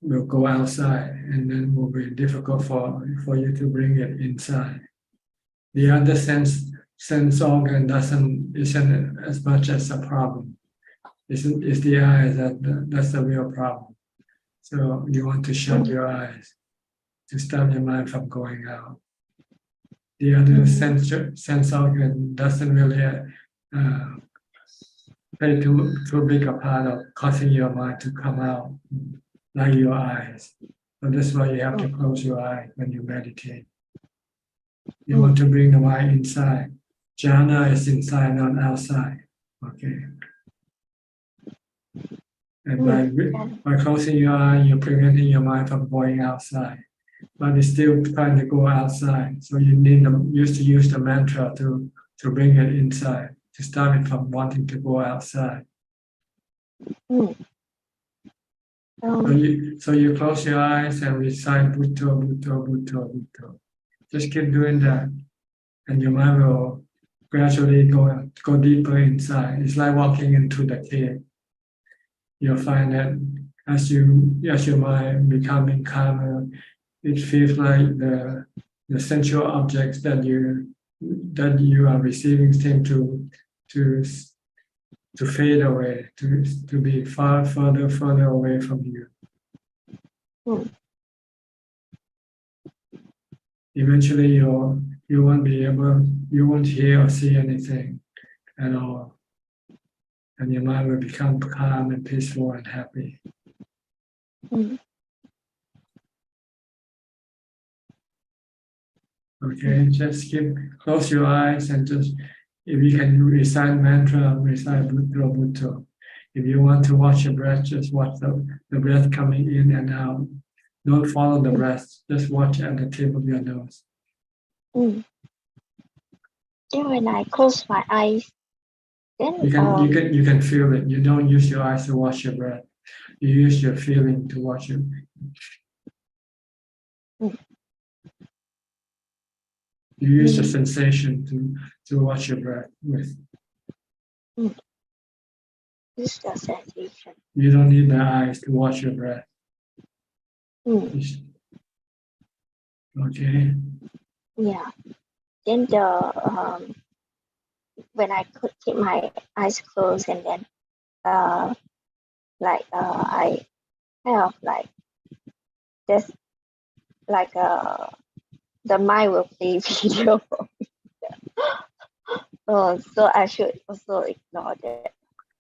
will go outside, and then will be difficult for you to bring it inside. The other sense organ isn't as much as a problem. It's the eyes that's the real problem. So you want to shut your eyes to stop your mind from going out. The other sense organ doesn't really play too big a part of causing your mind to come out, like your eyes. So that's why you have to close your eye when you meditate. You want to bring the mind inside. Jhana is inside, not outside. Okay. And by closing your eye, you're preventing your mind from going outside. But it's still trying to go outside. So you need to use the mantra to bring it inside, to stop it from wanting to go outside. So you close your eyes and recite Bhutto, Bhutto, Bhutto, Bhutto. Just keep doing that. And your mind will gradually go deeper inside. It's like walking into the cave. You'll find that as your mind becoming calmer, it feels like the sensual objects that you are receiving seem to fade away, to be further away from you. Eventually you won't hear or see anything at all. And your mind will become calm and peaceful and happy. Okay, just close your eyes and just, if you can recite mantra, recite Bhutto, Bhutto. If you want to watch your breath, just watch the breath coming in and out. Don't follow the breath, just watch at the tip of your nose. Then when I close my eyes, then you can feel it. You don't use your eyes to watch your breath. You use your feeling to watch it. You use the sensation to watch your breath with. Use the sensation. You don't need the eyes to watch your breath. Okay. Yeah. Then when I could keep my eyes closed, and then I kind of like just like the mind will play video for me. So I should also ignore that.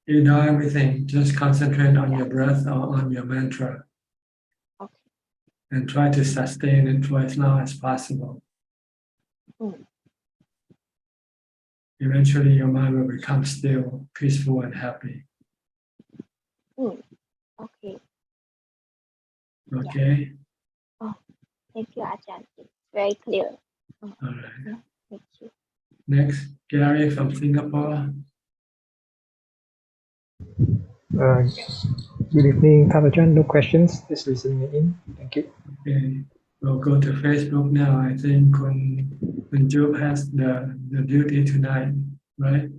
Ignore everything. Just concentrate on your breath or on your mantra. Okay. And try to sustain it for as long as possible. Eventually your mind will become still, peaceful and happy. Okay. Okay? Oh, thank you, Ajahn. It's very clear. All right. Yeah, thank you. Next, Gary from Singapore. Good evening, Ajahn. No questions. Just listening in. Thank you. Okay. We'll go to Facebook now. I think when Job has the duty tonight, right?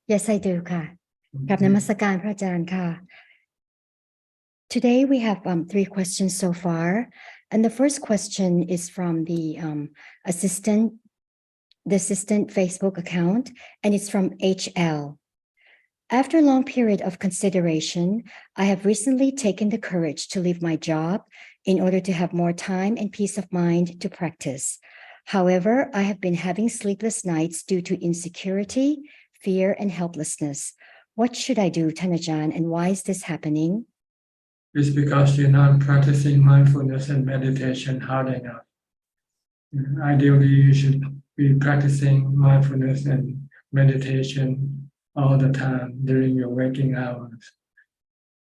Yes, I do ค่ะ กับนมัสการพระอาจารย์ค่ะ Today we have 3 questions so far, and the first question is from the assistant Facebook account, and it's from HL. After a long period of consideration, I have recently taken the courage to leave my job in order to have more time and peace of mind to practice. However, I have been having sleepless nights due to insecurity, fear, and helplessness. What should I do, Ajahn, and why is this happening? It's because you're not practicing mindfulness and meditation hard enough. Ideally, you should be practicing mindfulness and meditation all the time during your waking hours.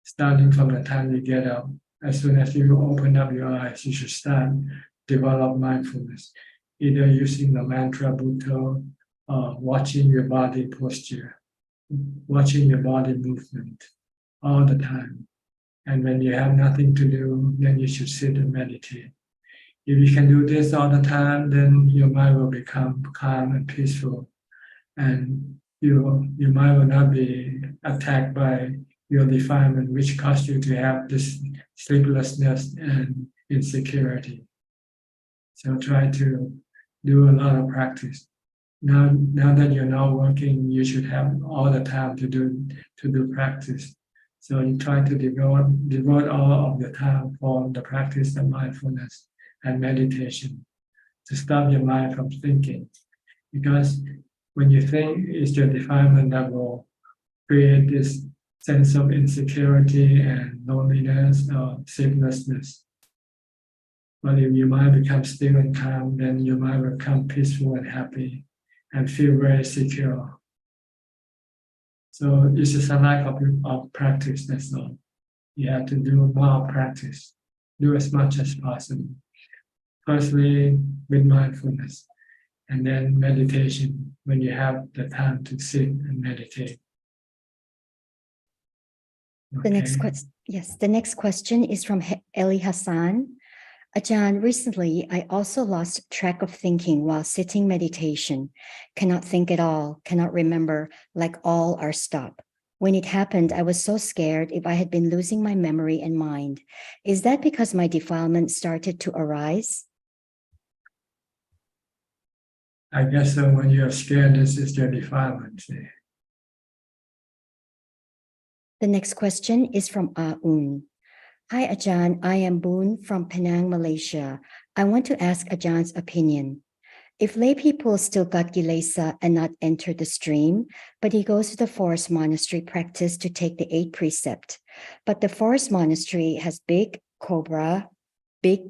Starting from the time you get up, as soon as you open up your eyes, you should start develop mindfulness, either using the mantra Bhutto or watching your body posture, watching your body movement all the time. And when you have nothing to do, then you should sit and meditate. If you can do this all the time, then your mind will become calm and peaceful, and your mind will not be attacked by your defilement, which caused you to have this sleeplessness and insecurity. So try to do a lot of practice. Now that you're not working, you should have all the time to do practice. So you try to devote all of the time for the practice of mindfulness and meditation to stop your mind from thinking. Because when you think, it's your defilement that will create this sense of insecurity and loneliness or sleeplessness. But if your mind becomes still and calm, then your mind will become peaceful and happy and feel very secure. So it's just a lack of practice, that's all. You have to do more practice. Do as much as possible. Firstly, with mindfulness, and then meditation when you have the time to sit and meditate. The next question, yes, the next question is from Eli Hassan. Ajaan, recently I also lost track of thinking while sitting meditation. Cannot think at all, cannot remember, like all are stopped. When it happened, I was so scared if I had been losing my memory and mind. Is that because my defilement started to arise? I guess so. When you're scared, this is your defilement. See? The next question is from Aun. Hi, Ajaan. I am Boon from Penang, Malaysia. I want to ask Ajaan's opinion. If lay people still got Gilesa and not enter the stream, but he goes to the forest monastery practice to take the 8 precept, but the forest monastery has big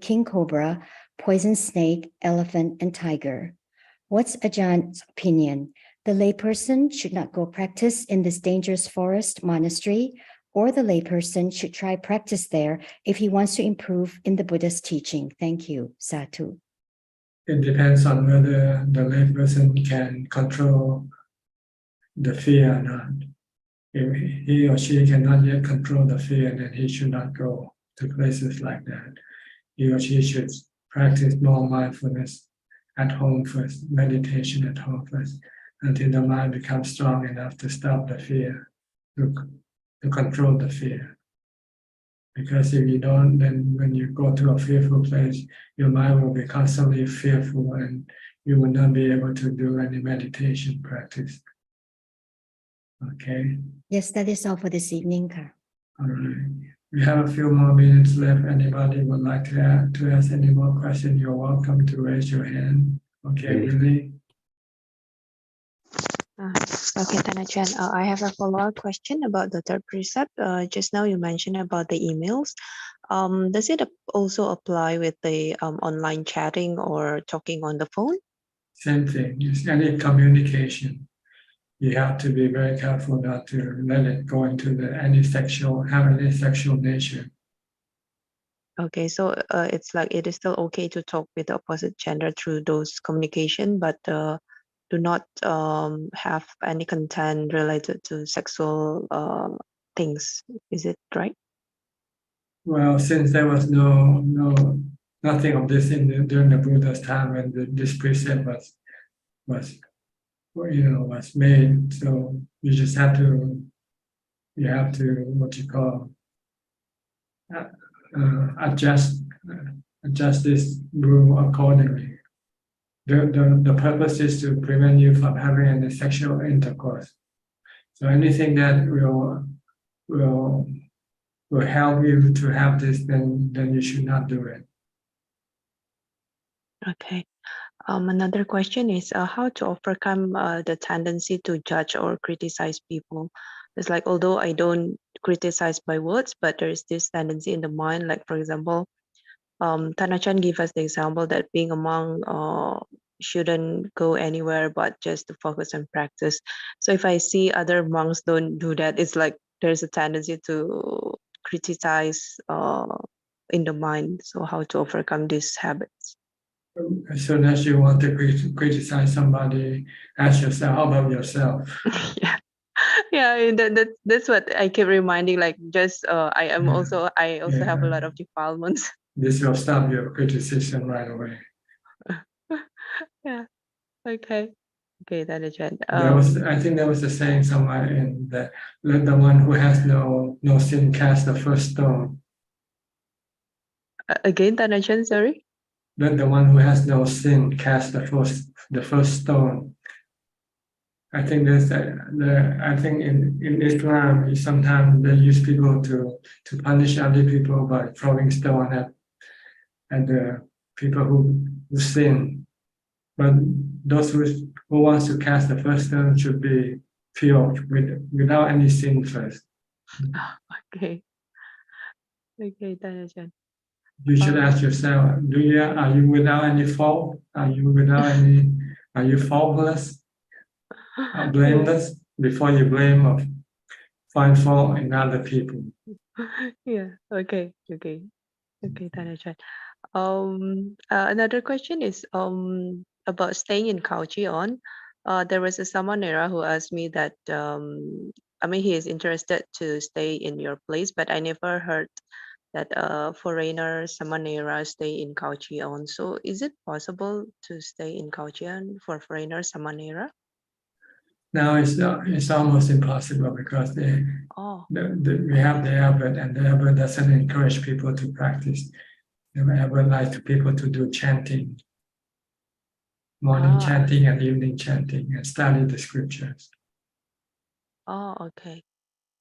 king cobra, poison snake, elephant, and tiger. What's Ajaan's opinion? The layperson should not go practice in this dangerous forest monastery, or the layperson should try practice there if he wants to improve in the Buddha's teaching. Thank you, Satu. It depends on whether the layperson can control the fear or not. If he or she cannot yet control the fear, then he should not go to places like that. He or she should practice more mindfulness at home first, meditation at home first, until the mind becomes strong enough to stop the fear, to control the fear. Because if you don't, then when you go to a fearful place, your mind will be constantly fearful and you will not be able to do any meditation practice. Okay? Yes, that is all for this evening, Ka. All right. We have a few more minutes left. Anybody would like to ask any more questions, you're welcome to raise your hand. Okay, really? Okay, Ajaan, I have a follow-up question about the third precept. Just now you mentioned about the emails. Does it also apply with the online chatting or talking on the phone? Same thing. Just any communication. You have to be very careful not to let it go into any sexual nature. Okay, so it's like it is still okay to talk with the opposite gender through those communication, but do not have any content related to sexual things. Is it right? Well, since there was nothing of this during the Buddha's time when this precept was made, so you just have to what you call adjust this rule accordingly. The purpose is to prevent you from having any sexual intercourse. So anything that will help you to have this, then you should not do it. Okay. Another question is how to overcome the tendency to judge or criticize people. It's like, although I don't criticize by words, but there is this tendency in the mind. Like, for example, Thanachan gave us the example that being a monk shouldn't go anywhere but just to focus on practice. So if I see other monks don't do that, it's like there's a tendency to criticize in the mind. So how to overcome these habits? As soon as you want to criticize somebody, ask yourself, how about yourself? Yeah, that's what I keep reminding. Like, just I also have a lot of defilements. This will stop your criticism right away. Yeah. Okay. Okay, Ajaan. There was, I think there was a saying somewhere in that, let the one who has no sin cast the first stone. Again, Ajaan, sorry. Let the one who has no sin cast the first stone. I think there's I think in Islam sometimes they use people to punish other people by throwing stone at the people who sin. But those who wants to cast the first stone should be pure without any sin first. Okay. Okay, Ajaan. You should ask yourself, are you without any fault? Are you faultless? Blameless before you blame or find fault in other people. Yeah. Okay. Ajaan. Another question is about staying in Khao Chion. There was a Samanera who asked me that I mean he is interested to stay in your place, but I never heard that foreigner Samanera stay in Khao Chion. So is it possible to stay in Khao Chion for foreigner Samanera? Now it's almost impossible because we have the abbot, and the abbot doesn't encourage people to practice. The abbot likes people to do chanting, morning chanting and evening chanting, and study the scriptures. Oh, okay.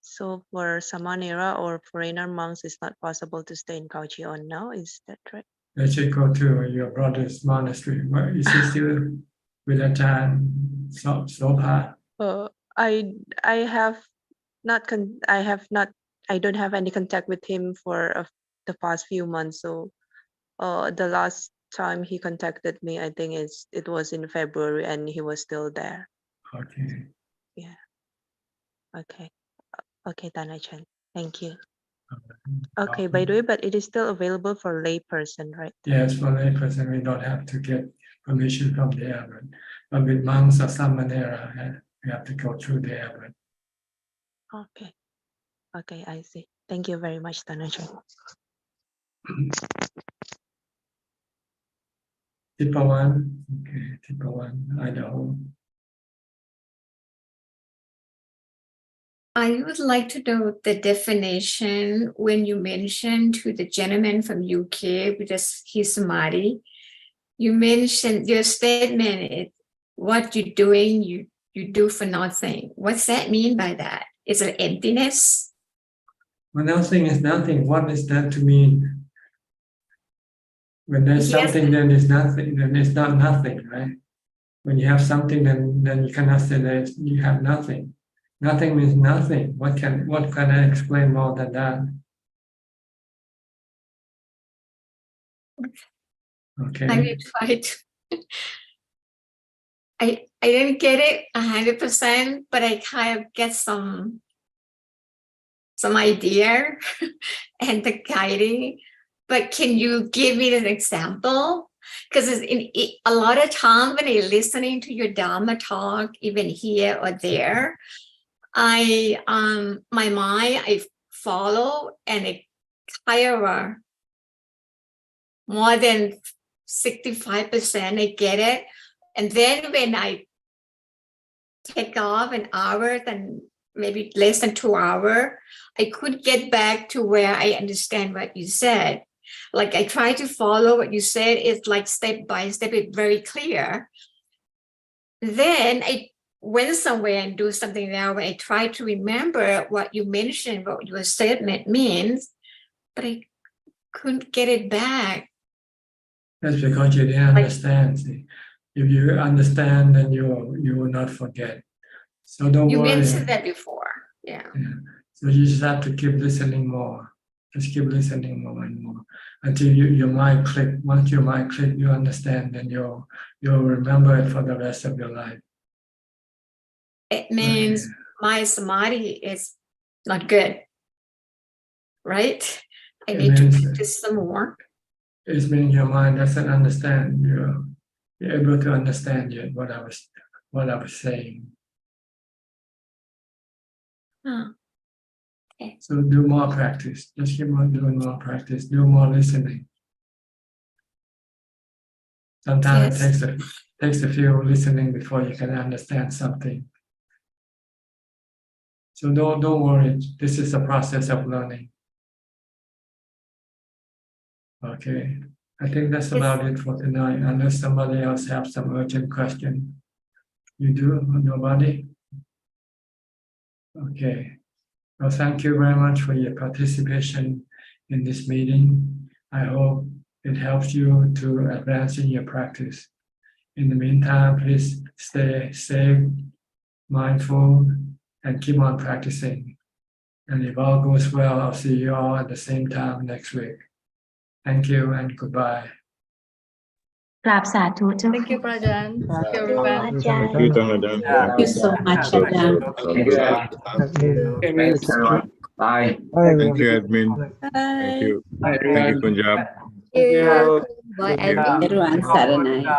So for Samanera or foreigner monks, it's not possible to stay in Khao Chion now. Is that right? They should go to your brother's monastery. Is he still with Ajaan Sopa? I have not I don't have any contact with him for the past few months. So the last time he contacted me, I think it was in February, and he was still there. Okay. Yeah. Okay. Okay, Ajaan. Thank you. Okay, by the way, but it is still available for lay person, right? Yes, for lay person, we don't have to get permission from the abbot. But with monks or samanera, we have to go through the abbot. Okay. Okay, I see. Thank you very much, Ajaan. Tipawan, okay, Tipawan, Idaho. I would like to know the definition when you mentioned to the gentleman from UK with his samadhi. You mentioned your statement is what you're doing, you do for nothing. What's that mean by that? Is it emptiness? Well, nothing is nothing. What is that to mean? When there's something, then it's nothing. Then it's not nothing, right? When you have something, then you cannot say that you have nothing. Nothing means nothing. What can I explain more than that? Okay. I will try to. I didn't get it 100%, but I kind of get some idea and the guiding. But can you give me an example? Because a lot of time when I'm listening to your Dharma talk, even here or there, my mind I follow, and it kind of more than 65% I get it. And then when I take off an hour, then maybe less than 2 hours, I could get back to where I understand what you said. Like I try to follow what you said. It's like step by step, it's very clear. Then I went somewhere and do something now where I try to remember what you mentioned, what your statement means, but I couldn't get it back. That's because you didn't understand. See, if you understand, then you will not forget. So don't worry. You mentioned that before, yeah. So you just have to keep listening more. Just keep listening more and more until your mind click. Once your mind click, you understand, then you'll remember it for the rest of your life. It means my samadhi is not good, right? I need to practice some more. It means your mind doesn't understand. You're able to understand yet what I was saying. Okay. So do more practice. Just keep on doing more practice. Do more listening. Sometimes it takes a few listening before you can understand something. So don't worry. This is a process of learning. Okay. I think that's about it for tonight, unless somebody else has some urgent question. You do? Nobody? Okay. Well, thank you very much for your participation in this meeting. I hope it helps you to advance in your practice. In the meantime, please stay safe, mindful, and keep on practicing. And if all goes well, I'll see you all at the same time next week. Thank you and goodbye. กราบสาธุเจ้า Thank you, Prajan. Thank you, Thank you, everyone. Ajahn. Thank you, Ajahn. Thank you so much, Ajahn. Thank you. Thanks, everyone. Bye. Thank you, admin. Thank you. Thank you, Punjab. Thank you. Bye, Thank you. admin. Everyone, Saranai.